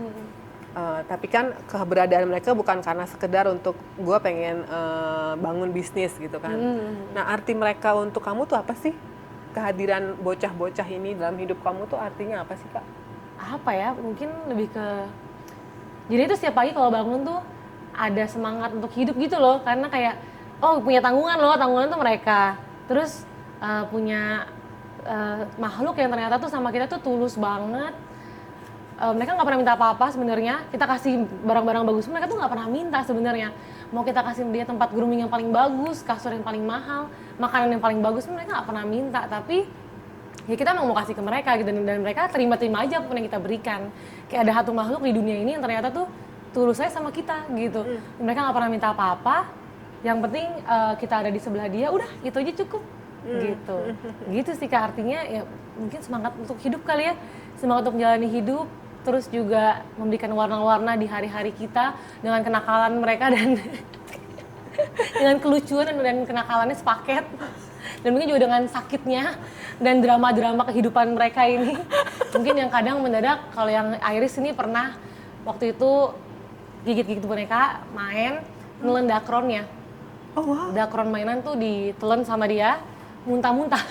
Tapi kan keberadaan mereka bukan karena sekedar untuk gue pengen bangun bisnis gitu kan. Nah arti mereka untuk kamu tuh apa sih? Kehadiran bocah-bocah ini dalam hidup kamu tuh artinya apa sih Kak? Apa ya, mungkin lebih ke jadi itu setiap pagi kalau bangun tuh ada semangat untuk hidup gitu loh, karena kayak oh punya tanggungan loh, tanggungan tuh mereka terus punya makhluk yang ternyata tuh sama kita tuh tulus banget. Mereka nggak pernah minta apa-apa sebenarnya, kita kasih barang-barang bagus mereka tuh nggak pernah minta sebenarnya. Mau kita kasih dia tempat grooming yang paling bagus, kasur yang paling mahal, makanan yang paling bagus mereka nggak pernah minta, tapi ya kita mau kasih ke mereka gitu dan mereka terima-terima aja apapun yang kita berikan. Kayak ada satu makhluk di dunia ini yang ternyata tuh tulus saya sama kita gitu. Mereka nggak pernah minta apa-apa, yang penting kita ada di sebelah dia, udah itu aja cukup gitu. Gitu sih Kak, artinya ya mungkin semangat untuk hidup kali ya, semangat untuk menjalani hidup, terus juga memberikan warna-warna di hari-hari kita dengan kenakalan mereka dan dengan kelucuan dan kenakalannya sepaket. Dan mungkin juga dengan sakitnya dan drama-drama kehidupan mereka ini. Mungkin yang kadang mendadak, kalau yang Iris ini pernah waktu itu gigit-gigit boneka, main, nelen dakronnya. Oh wow. Dakron mainan tuh ditelen sama dia, muntah-muntah.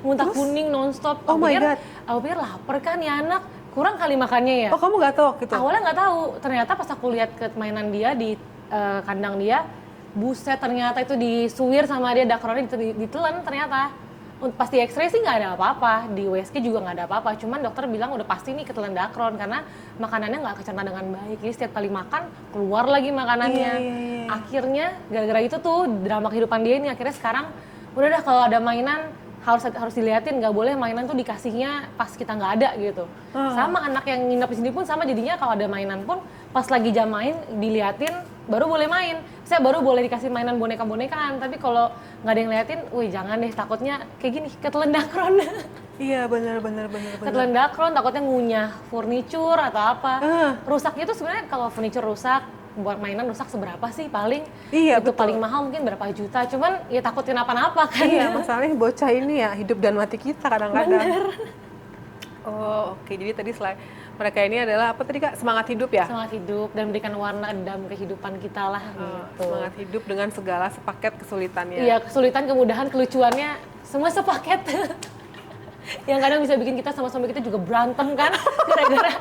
Muntah kuning nonstop. Oh my God. Aku pikir lapar kan ya anak, kurang kali makannya ya. Oh kamu nggak tahu gitu? Awalnya nggak tahu, ternyata pas aku lihat ke mainan dia di kandang dia, buset ternyata itu disuwir sama dia dakronnya ditelan ternyata. Pas di X-ray sih nggak ada apa-apa, di USG juga nggak ada apa-apa, cuman dokter bilang udah pasti nih ketelan dakron karena makanannya nggak kecerna dengan baik, jadi setiap kali makan keluar lagi makanannya. Iya. Akhirnya gara-gara itu tuh drama kehidupan dia ini akhirnya sekarang udah dah kalau ada mainan harus diliatin, nggak boleh mainan tuh dikasihnya pas kita nggak ada gitu. Sama anak yang nginep di sini pun sama, jadinya kalau ada mainan pun pas lagi jam main diliatin baru boleh main. Saya baru boleh dikasih mainan boneka-bonekaan, tapi kalau nggak ada yang liatin, wih jangan deh, takutnya kayak gini ketelan dakron. Iya benar. Ketelan dakron takutnya ngunyah furniture atau apa. Rusaknya tuh sebenarnya kalau furniture rusak buat mainan rusak seberapa sih paling? Iya, Itu betul. paling mahal mungkin berapa juta, cuman ya takut kenapa-napa kan. Iya, masalahnya bocah ini ya hidup dan mati kita kadang-kadang. Oh, oke. Jadi tadi selain mereka ini adalah apa tadi Kak? Semangat hidup ya? Semangat hidup dan memberikan warna dalam kehidupan kita lah gitu. Semangat hidup dengan segala sepaket kesulitannya. Iya, kesulitan, kemudahan, kelucuannya semua sepaket. Yang kadang bisa bikin kita sama suami kita juga berantem kan gara-gara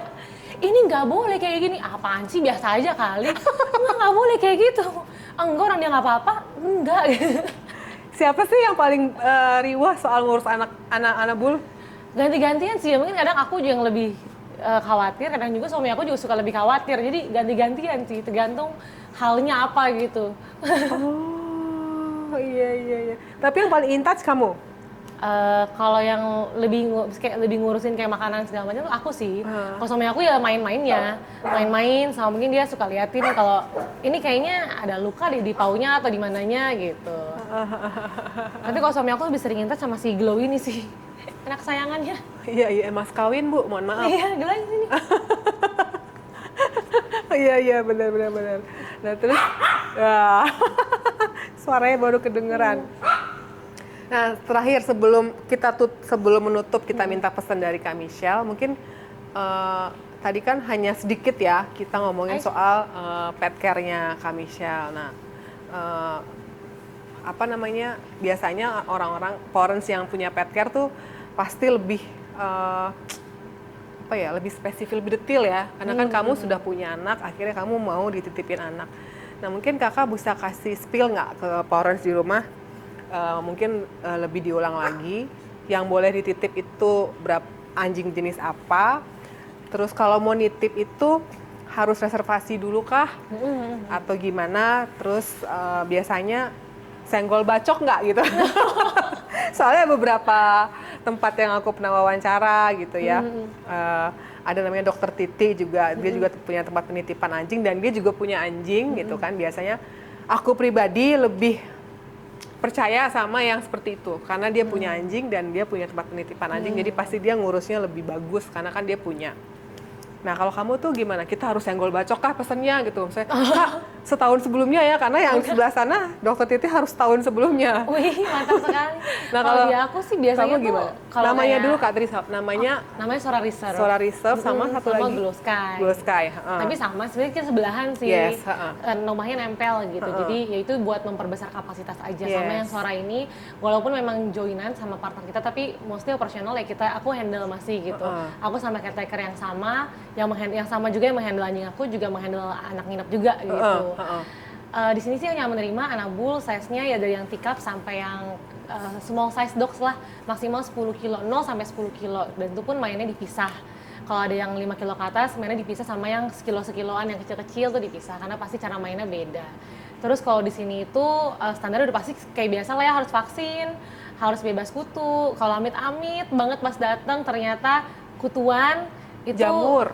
ini nggak boleh kayak gini. Apaan sih, biasa aja kali. Nggak boleh kayak gitu. Enggak, orang dia nggak apa-apa. Enggak. Siapa sih yang paling riwah soal ngurus anak Bul? Ganti-gantian sih, mungkin kadang aku yang lebih khawatir, kadang juga suami aku juga suka lebih khawatir. Jadi ganti-gantian sih, tergantung halnya apa gitu. Oh, iya. Tapi yang paling in touch kamu? Kalau yang lebih ngurusin kayak makanan segala macam tuh aku sih. Kalau suami aku ya main-mainnya, main-main sama mungkin dia suka liatin kalau ini kayaknya ada luka di paunya atau di mananya gitu. Tapi kalau suami aku lebih sering in touch sama si Glow ini sih, anak kesayangannya. Iya, Mas kawin Bu, mohon maaf. Iya, Glow sini. Iya, benar. Nah terus, suaranya baru kedengeran. Nah, terakhir sebelum menutup kita minta pesan dari Kak Michelle. Mungkin tadi kan hanya sedikit ya kita ngomongin soal pet care-nya Kak Michelle. Nah, biasanya orang-orang parents yang punya pet care tuh pasti lebih lebih spesifik, lebih detail ya. Karena kan kamu sudah punya anak, akhirnya kamu mau dititipin anak. Nah, mungkin Kakak bisa kasih spill nggak ke parents di rumah? Mungkin lebih diulang lagi, yang boleh dititip itu anjing jenis apa, terus kalau mau nitip itu harus reservasi dulu kah atau gimana, terus biasanya senggol bacok nggak gitu. Soalnya beberapa tempat yang aku pernah wawancara gitu ya, ada namanya Dokter Titi juga, dia juga punya tempat penitipan anjing dan dia juga punya anjing gitu kan. Biasanya aku pribadi lebih percaya sama yang seperti itu karena dia punya anjing dan dia punya tempat penitipan anjing, jadi pasti dia ngurusnya lebih bagus karena kan dia punya. Nah, kalau kamu tuh gimana? Kita harus senggol bacok kah pesennya gitu? Misalnya, Kak, setahun sebelumnya ya, karena yang sebelah sana Dokter Titi harus tahun sebelumnya. Wih, mantap sekali. Nah, kalau di aku sih biasanya kamu tuh gimana? kalau Namanya kayak, dulu Kak Tris, namanya namanya Sora Reserve. Sora Reserve sama satu sama lagi Glow Sky. Glow Sky. Tapi sama, sebenarnya kita sebelahan sih. Yes, Nomahnya nempel gitu. Jadi ya itu buat memperbesar kapasitas aja. Sama Yes. yang Sora ini, walaupun memang joinan sama partner kita, tapi mostly operasional ya aku handle masih gitu. Aku sama caretaker yang sama, yang sama juga yang menghandle anjing aku, juga menghandle anak nginep juga gitu. Di sini sih hanya menerima anak bull, size-nya ya dari yang teacup sampai yang small size dogs lah, maksimal 10 kilo, 0 sampai 10 kilo, dan itu pun mainnya dipisah. Kalau ada yang 5 kilo ke atas, mainnya dipisah sama yang sekilo-sekiloan, yang kecil-kecil tuh dipisah, karena pasti cara mainnya beda. Terus kalau di sini itu standarnya udah pasti kayak biasa lah ya, harus vaksin, harus bebas kutu. Kalau amit-amit banget pas datang ternyata kutuan, itu jamur.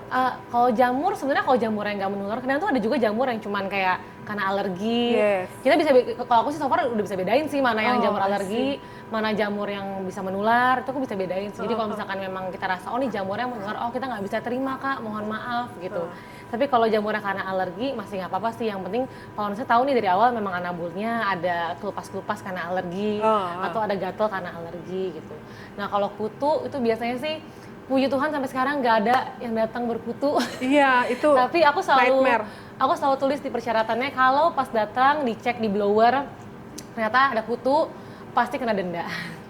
Kalau jamur sebenarnya kalau jamur yang nggak menular, kadang tuh ada juga jamur yang cuman kayak karena alergi. Yes. Kita bisa kalau aku sih so far udah bisa bedain sih mana yang jamur alergi, mana jamur yang bisa menular, itu aku bisa bedain sih. Jadi kalau misalkan memang kita rasa oh nih jamurnya menular, oh kita nggak bisa terima Kak, mohon maaf gitu. Tapi kalau jamurnya karena alergi masih nggak apa-apa sih. Yang penting kalau saya tahu nih dari awal memang anabulnya ada kelupas-kelupas karena alergi atau ada gatal karena alergi gitu. Nah kalau kutu itu biasanya sih puji Tuhan sampai sekarang nggak ada yang datang berkutu. Iya, itu Tapi aku nightmare. selalu tulis di persyaratannya kalau pas datang dicek di blower ternyata ada kutu, pasti kena denda.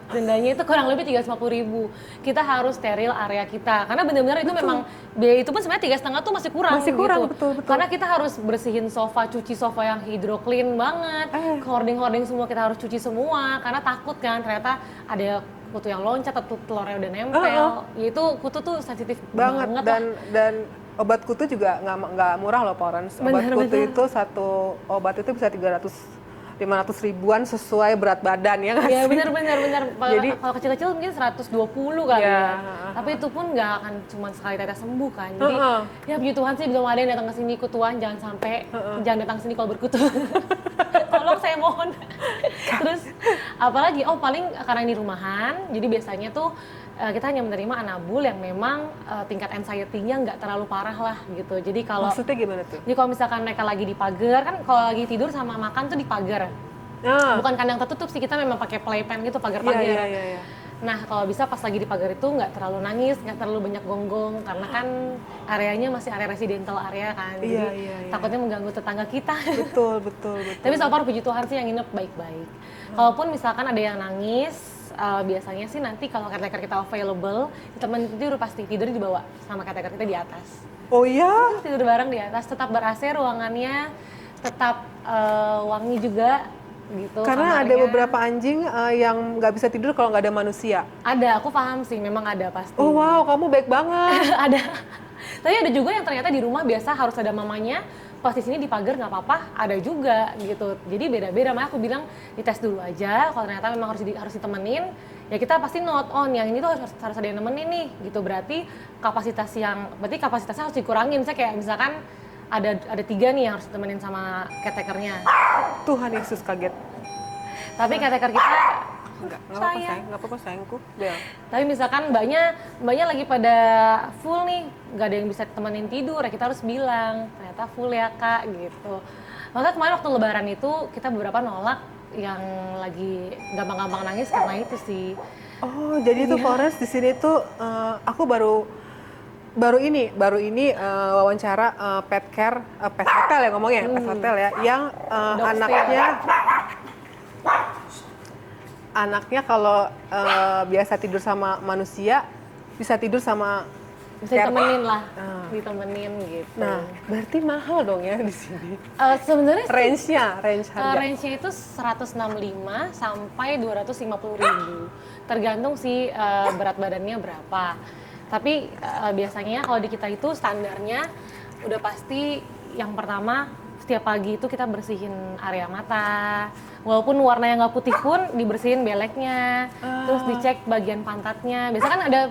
Dendanya itu kurang lebih 350.000. Kita harus steril area kita karena benar-benar itu memang biaya itu pun sebenarnya 3,5 tuh masih kurang gitu. Betul. Karena kita harus bersihin sofa, cuci sofa yang hidroclean banget, hording semua kita harus cuci semua karena takut kan ternyata ada kutu yang loncat atau telurnya udah nempel. Itu kutu tuh sensitif banget dan obat kutu juga nggak murah loh parents. Obat kutu itu satu obat itu bisa 500 ribuan sesuai berat badan ya nggak sih? Iya benar. Jadi Kalau kecil-kecil mungkin 120 kali ya. Tapi itu pun nggak akan cuma sekali tetes sembuh kan. Jadi ya puji Tuhan sih belum ada yang datang ke sini kutuan, jangan sampai jangan datang sini kalau berkutu. Tolong saya mohon. Terus apalagi paling karena ini rumahan, jadi biasanya tuh kita hanya menerima anabul yang memang tingkat anxiety-nya nggak terlalu parah lah gitu. Jadi kalau Maksudnya gimana tuh? jadi kalau misalkan mereka lagi di pagar, kan kalau lagi tidur sama makan tuh di pagar. Bukan kandang tertutup sih, kita memang pakai playpen gitu, pagar-pagar. Iya. Nah, kalau bisa pas lagi di pagar itu nggak terlalu nangis, nggak terlalu banyak gonggong, karena kan areanya masih area residential area kan, jadi takutnya mengganggu tetangga kita. Betul. Tapi so far puji Tuhan sih yang nginep baik-baik. Kalaupun misalkan ada yang nangis, biasanya sih nanti kalau caretaker kita available, teman tidur pasti tidur dibawa sama caretaker kita di atas. Oh iya? Tidur bareng di atas, tetap ber-AC ruangannya, tetap wangi juga. Gitu, karena kamarnya. ada beberapa anjing yang nggak bisa tidur kalau nggak ada manusia. Ada, aku paham sih, memang ada pasti. Oh wow, kamu baik banget. Ada. Tapi ada juga yang ternyata di rumah biasa harus ada mamanya, pas di sini di pagar nggak apa-apa, ada juga gitu. Jadi beda-beda, makanya aku bilang dites dulu aja. Kalau ternyata memang harus ditemenin, ya kita pasti note on yang ini tuh harus ada yang nemenin nih, gitu. Berarti kapasitasnya harus dikurangin. Misalnya kayak misalkan ada 3 nih yang harus ditemenin sama caretakernya. Tuhan Yesus, kaget. Tapi caretaker kita Nggak apa-apa sayang, nggak apa-apa sayangku. Bel. Tapi misalkan mbaknya lagi pada full nih, nggak ada yang bisa temenin tidur, ya kita harus bilang ternyata full ya kak gitu. Maka kemarin waktu lebaran itu kita beberapa nolak yang lagi gampang-gampang nangis karena itu sih. Oh, jadi tuh Forest di sini tuh aku baru ini wawancara pet care, pet hotel ya ngomongnya, pet hotel ya, yang anaknya kalau biasa tidur sama manusia bisa tidur sama Bisa ditemenin lah, ditemenin gitu. Nah, berarti mahal dong ya di sini. Sebenarnya range harga. Range-nya itu 165 sampai 250.000. Tergantung sih berat badannya berapa. Tapi biasanya kalau di kita itu standarnya udah pasti yang pertama setiap pagi itu kita bersihin area mata. Walaupun warna yang nggak putih pun dibersihin beleknya. Terus dicek bagian pantatnya. Biasanya kan ada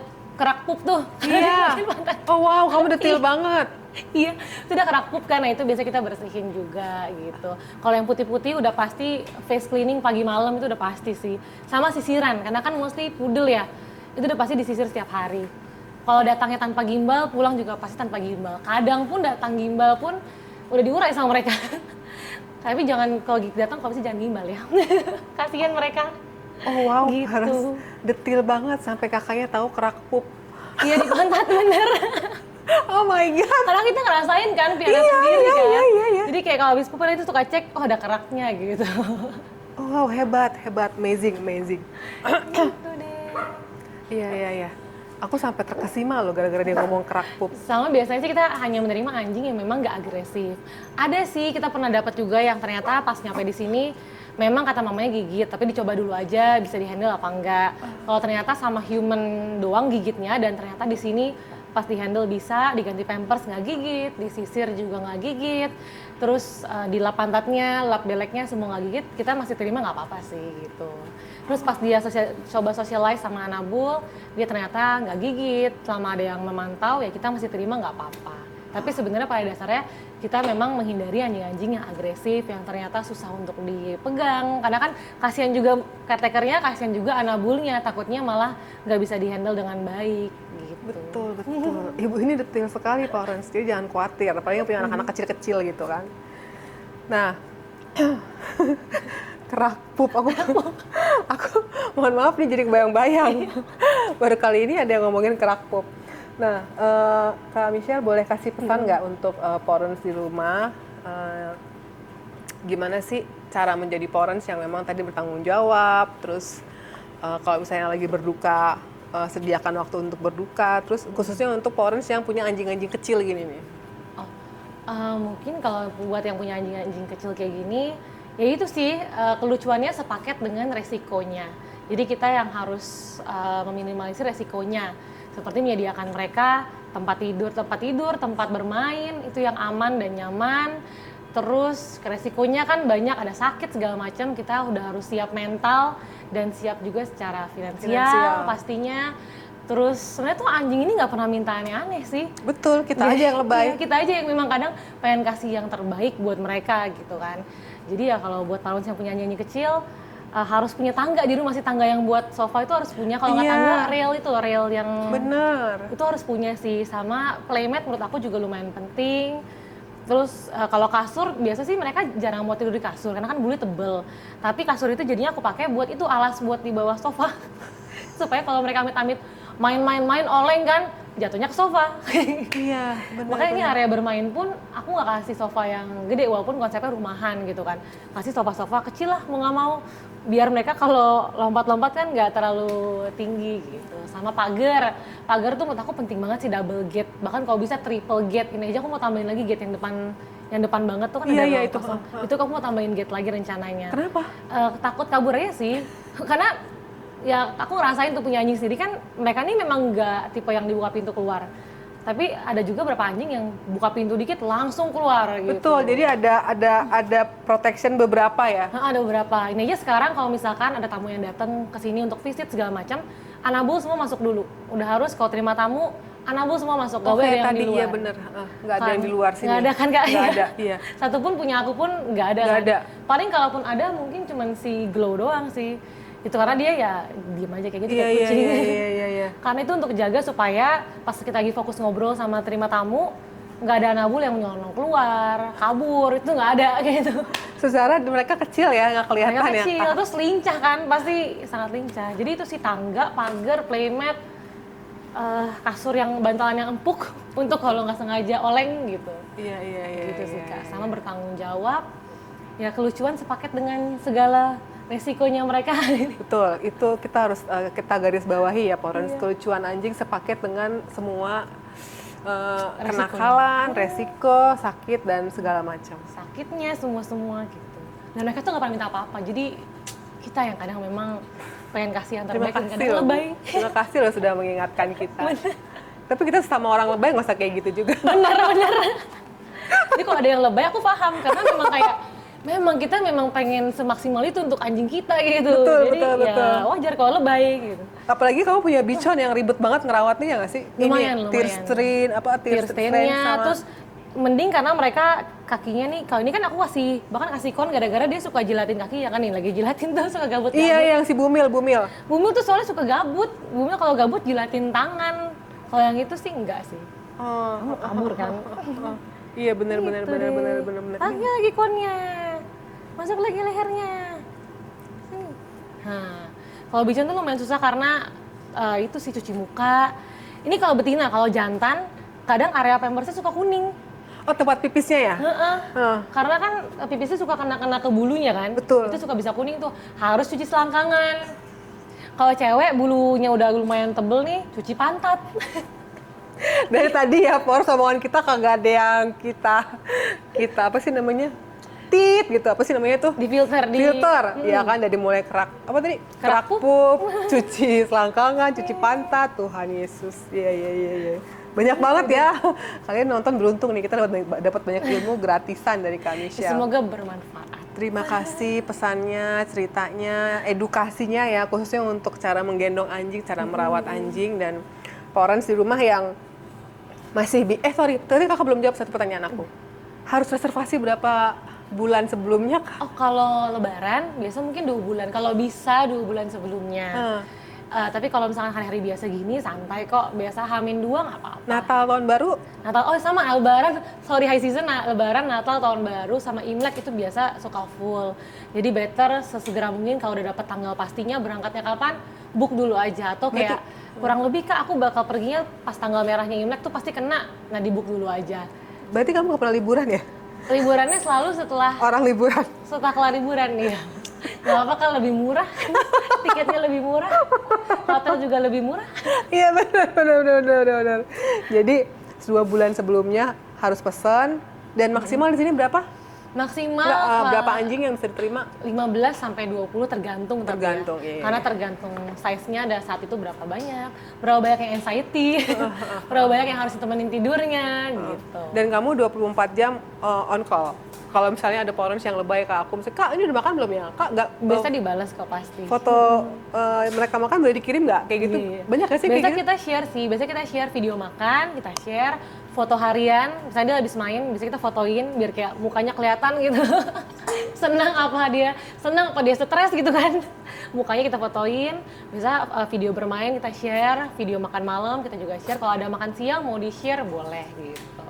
kerak pup tuh. Iya. Oh wow, kamu detail banget. Iya, itu udah kerak pup kan, nah itu biasa kita bersihin juga gitu. Kalau yang putih-putih udah pasti face cleaning pagi malam itu udah pasti sih. Sama sisiran, karena kan mostly poodle ya, itu udah pasti disisir setiap hari. Kalau datangnya tanpa gimbal, pulang juga pasti tanpa gimbal. Kadang pun datang gimbal pun udah diurai sama mereka. Tapi jangan kalau datang kalau bisa jangan gimbal ya. Kasihan mereka. Oh wow, Gitu. harus detail banget sampai kakaknya tahu kerak pup. Iya di pantat bener. Oh my god. Karena kita ngerasain kan piara sendiri kan. Iya. Jadi kayak kalau habis pup itu suka cek, oh ada keraknya gitu. Oh wow, hebat, amazing. Gitu deh. Iya. Aku sampai terkesima loh gara-gara dia ngomong kerak pup. Sama biasanya sih kita hanya menerima anjing yang memang nggak agresif. Ada sih kita pernah dapat juga yang ternyata pas nyampe di sini memang kata mamanya gigit, tapi dicoba dulu aja bisa dihandle apa enggak. Kalau ternyata sama human doang gigitnya dan ternyata di sini pas dihandle bisa diganti pampers nggak gigit, disisir juga nggak gigit, terus dilap pantatnya, lap beleknya semua nggak gigit, kita masih terima nggak apa-apa sih gitu. Terus pas dia coba socialize sama Anabul, dia ternyata nggak gigit, selama ada yang memantau ya kita masih terima nggak apa-apa. Tapi sebenarnya pada dasarnya kita memang menghindari anjing-anjing yang agresif, yang ternyata susah untuk dipegang. Karena kan kasihan juga caretakernya, kasihan juga Anabulnya, takutnya malah nggak bisa dihandle dengan baik. Gitu. Betul. Ibu ini detail sekali Pak Orans, jadi jangan khawatir, apalagi yang punya anak-anak kecil-kecil gitu kan. Nah, kerak pup, aku mohon maaf nih jadi kebayang-bayang. Baru kali ini ada yang ngomongin kerak pup. Nah, Kak Michelle boleh kasih pesan nggak untuk parents di rumah? Gimana sih cara menjadi parents yang memang tadi bertanggung jawab, terus kalau misalnya lagi berduka, sediakan waktu untuk berduka, terus khususnya untuk parents yang punya anjing-anjing kecil gini nih. Mungkin kalau buat yang punya anjing-anjing kecil kayak gini, ya itu sih kelucuannya sepaket dengan resikonya. Jadi kita yang harus meminimalisir resikonya. Seperti menyediakan mereka tempat tidur, tempat bermain, itu yang aman dan nyaman. Terus resikonya kan banyak, ada sakit segala macam, kita udah harus siap mental dan siap juga secara finansial. Pastinya. Terus sebenarnya tuh anjing ini nggak pernah minta aneh-aneh sih. Betul, kita aja yang lebay. Iya, kita aja yang memang kadang pengen kasih yang terbaik buat mereka gitu kan. Jadi ya kalau buat parents yang punya anjing kecil, harus punya tangga di rumah sih, tangga yang buat sofa itu harus punya, kalau nggak Iya. tangga rail yang Bener. itu harus punya sih. Sama playmat menurut aku juga lumayan penting. Terus kalau kasur biasa sih mereka jarang mau tidur di kasur karena kan bulunya tebel. Tapi kasur itu jadinya aku pakai buat itu alas buat di bawah sofa. Supaya kalau mereka amit-amit main oleng kan jatuhnya ke sofa. Iya, bener. Makanya ini area bermain pun aku nggak kasih sofa yang gede walaupun konsepnya rumahan gitu kan. Kasih sofa-sofa kecil lah mau nggak mau biar mereka kalau lompat-lompat kan nggak terlalu tinggi gitu. Sama pagar tuh menurut aku penting banget sih, double gate, bahkan kalau bisa triple gate. Ini aja aku mau tambahin lagi gate yang depan banget tuh kan Iya, ada iya, ruang itu. kosong. Itu aku mau tambahin gate lagi rencananya. Kenapa? Takut kabur aja sih karena ya aku ngerasain tuh punya anjing sendiri kan, mereka nih memang nggak tipe yang dibuka pintu keluar. Tapi ada juga beberapa anjing yang buka pintu dikit langsung keluar gitu. Betul, jadi ada protection beberapa ya. Nah, ada beberapa. Ini aja sekarang kalau misalkan ada tamu yang datang ke sini untuk visit segala macam, anabul semua masuk dulu. Udah harus kalau terima tamu, anabul semua masuk. Gak boleh Oke, yang tadi di luar. iya bener. Nggak ada yang di luar sini. Nggak ada kan Kak? Nggak ada, iya. Satupun punya aku pun nggak ada. Nggak kan? ada. Paling kalaupun ada mungkin cuman si Glow doang sih. Itu karena dia ya diem aja kayak gitu, Iya, kayak iya, kucing. iya. Karena itu untuk jaga supaya pas kita lagi fokus ngobrol sama terima tamu, nggak ada anabul yang nyelonong keluar, kabur, itu nggak ada kayak gitu. Secara mereka kecil ya, nggak kelihatan Mereka ya. kecil, terus lincah kan, pasti sangat lincah. Jadi itu sih tangga, pagar, playmat, kasur yang bantalan yang empuk untuk kalau nggak sengaja oleng gitu. Iya. Gitu sih Kak, sama bertanggung jawab. Ya kelucuan sepaket dengan segala resikonya mereka. Betul, itu kita harus kita garis bawahi ya, Porens. Iya. Kelucuan anjing sepaket dengan semua Resikonya. kenakalan, resiko, sakit dan segala macam. Sakitnya semua gitu. Dan mereka tuh nggak pernah minta apa-apa. Jadi kita yang kadang memang pengen kasih yang Terima terbaik dan kasih kadang loh, lebay. Bu. Terima kasih loh sudah mengingatkan kita. Tapi kita sama orang lebay nggak usah kayak gitu juga. Bener. Jadi kalau ada yang lebay aku paham karena memang kita pengen semaksimal itu untuk anjing kita gitu. Betul, Jadi betul. ya wajar kalau lebay gitu. Apalagi kamu punya bichon yang ribet banget ngerawatnya ya nggak sih? Lumayan. Tear strain, tear strain Tear-stainnya, sama... terus mending karena mereka kakinya nih, kalau ini kan aku bahkan kasih kon gara-gara dia suka jilatin kaki ya kan, nih lagi jilatin tuh suka gabut. Iya, yang si Bumil. Bumil tuh soalnya suka gabut. Bumil kalau gabut jilatin tangan. Kalau yang itu sih enggak sih. Kamu kabur kan? Iya, benar. Lagi lagi konnya. Masuk lagi lehernya. Sini. Nah, kalau bichon tuh lumayan susah karena itu sih cuci muka. Ini kalau betina, kalau jantan kadang area pampersnya suka kuning. Oh, tempat pipisnya ya? Karena kan pipisnya suka kena ke bulunya kan. Betul. Itu suka bisa kuning tuh. Harus cuci selangkangan. Kalau cewek bulunya udah lumayan tebel nih, cuci pantat. Dari tadi ya, Por, omongan kita kagak ada yang kita apa sih namanya? Tit gitu, apa sih namanya tuh? Di filter. Ya kan, dari mulai kerak Kerak pup, cuci selangkangan, cuci pantat, Tuhan Yesus. Iya. Banyak banget ya. Kalian nonton beruntung nih, kita dapat banyak ilmu gratisan dari Kak Michelle. Semoga bermanfaat. Terima kasih pesannya, ceritanya, edukasinya ya, khususnya untuk cara menggendong anjing, cara merawat anjing, dan Porens di rumah yang masih tadi kakak belum jawab satu pertanyaan aku. Harus reservasi berapa bulan sebelumnya Kak? Oh, kalau lebaran biasa mungkin 2 bulan. Kalau bisa 2 bulan sebelumnya. Tapi kalau misalkan hari-hari biasa gini santai kok. Biasa H-2 nggak apa-apa. Natal, tahun baru? Natal, sama Lebaran, high season, Lebaran, Natal, tahun baru, sama Imlek itu biasa suka full. Jadi better sesegera mungkin kalau udah dapet tanggal pastinya berangkatnya kapan, book dulu aja. Atau kayak kurang lebih Kak aku bakal perginya pas tanggal merahnya Imlek tuh pasti kena, nah di book dulu aja. Berarti kamu nggak pernah liburan ya? Liburannya selalu setelah liburan? Setelah kelar liburan, iya. Gak apa kan lebih murah, tiketnya lebih murah, hotel juga lebih murah. Iya benar. Jadi 2 bulan sebelumnya harus pesan, dan maksimal di sini berapa? Maksimal Berapa anjing yang bisa diterima? 15 sampai 20 tergantung. Tergantung, iya. Karena tergantung size-nya ada saat itu berapa banyak yang anxiety, berapa banyak yang harus ditemenin tidurnya gitu. Dan kamu 24 jam on call. Kalau misalnya ada Porens yang lebay ke aku, misalnya, Kak ini udah makan belum ya? Kak nggak? Biasa dibalas kok pasti. Foto mereka makan boleh dikirim nggak? Kayak gitu? Iya. Banyak nggak sih biasa kayak gitu? kita share sih, biasa kita share video makan, kita share foto harian, misalnya dia habis main, bisa kita fotoin biar kayak mukanya kelihatan gitu. senang apa dia stres gitu kan. Mukanya kita fotoin, bisa video bermain kita share, video makan malam kita juga share. Kalau ada makan siang mau di-share boleh gitu.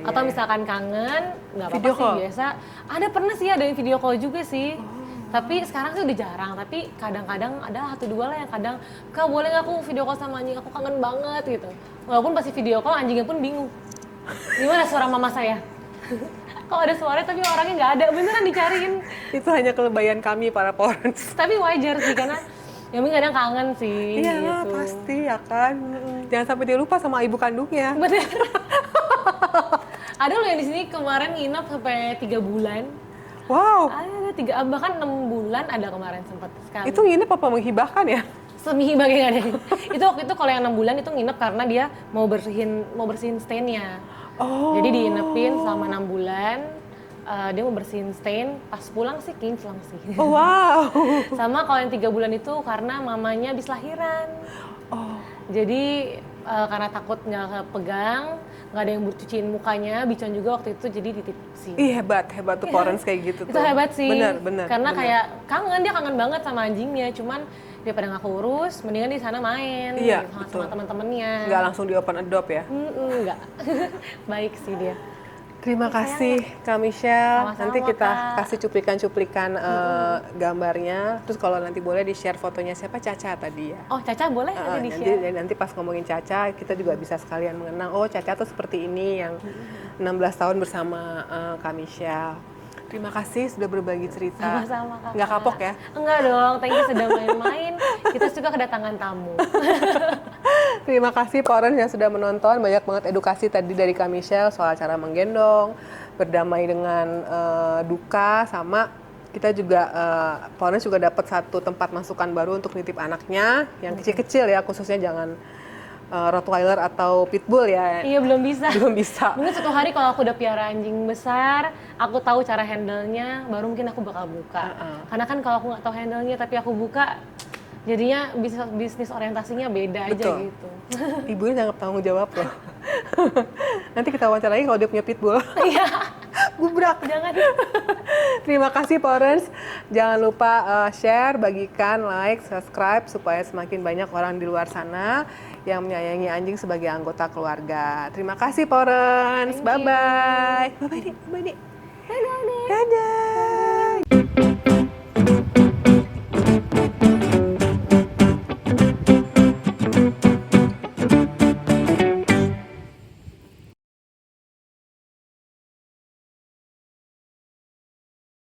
Atau misalkan kangen, nggak apa-apa Video sih call? biasa. Ada pernah sih ada yang video call juga sih. Tapi sekarang sih udah jarang, tapi kadang-kadang ada satu dua lah yang kadang, Kak boleh nggak aku video call sama anjing, aku kangen banget gitu. Walaupun pasti video call anjingnya pun bingung. Gimana suara mama saya? Kalau ada suara tapi orangnya nggak ada, beneran dicariin. Itu hanya kelebihan kami para parents. Tapi wajar sih karena Yami kadang kangen sih. Iya gitu. pasti ya kan. Jangan sampai dia lupa sama ibu kandungnya. Bener. Ada loh yang di sini kemarin nginep sampai 3 bulan. Wow, Ada 3, bahkan 6 bulan ada kemarin sempat sekali. itu nginep apa menghibahkan ya? Semi bagian ada. Itu waktu itu kalau yang 6 bulan itu nginep karena dia mau bersihin stainnya. Oh. Jadi diinepin selama 6 bulan. Dia mau bersihin stain, pas pulang sih kinclong sih. Oh wow. Sama kalau yang 3 bulan itu karena mamanya habis lahiran. Oh. Jadi karena takut nggak kepegang, nggak ada yang cuciin mukanya, Bicon juga waktu itu jadi dititipin. Ih hebat tuh parents kayak gitu tuh. Itu hebat sih. Bener. Karena bener. kayak dia kangen banget sama anjingnya, cuman daripada nggak keurus, mendingan di sana main Iya, gitu, betul. sama teman-temannya. Nggak langsung di open adopt ya. Nggak. Baik sih dia. Terima kasih Kak Michelle. Sama-sama, Nanti kita Kak. kasih cuplikan-cuplikan gambarnya. Terus kalau nanti boleh di-share fotonya siapa? Caca tadi ya. Oh, Caca boleh nanti di-share. Nanti pas ngomongin Caca, kita juga bisa sekalian mengenang, oh Caca tuh seperti ini yang 16 tahun bersama Kak Michelle. Terima kasih sudah berbagi cerita. Sama-sama, Kakak. Nggak kapok ya? Enggak dong, thank you sudah main-main. Kita juga kedatangan tamu. Terima kasih Parents yang sudah menonton. Banyak banget edukasi tadi dari Kak Michelle soal cara menggendong, berdamai dengan duka, sama kita juga Parents juga dapat satu tempat masukan baru untuk nitip anaknya yang kecil-kecil ya, khususnya jangan Rottweiler atau Pitbull ya. Iya, belum bisa. Belum bisa. Mungkin suatu hari kalau aku udah piara anjing besar, aku tahu cara handle-nya, baru mungkin aku bakal buka. Karena kan kalau aku nggak tahu handle-nya tapi aku buka, jadinya bisnis orientasinya beda aja Betul. gitu. Ibunya jangan tanggung jawab loh. Nanti kita wawancara lagi kalau dia punya Pitbull. Iya, Gubrak. jangan. Terima kasih Parents. Jangan lupa share, bagikan, like, subscribe supaya semakin banyak orang di luar sana yang menyayangi anjing sebagai anggota keluarga. Terima kasih Parents. Thank you. Bye-bye. Bye-bye, Dik. Bye-bye, Dik.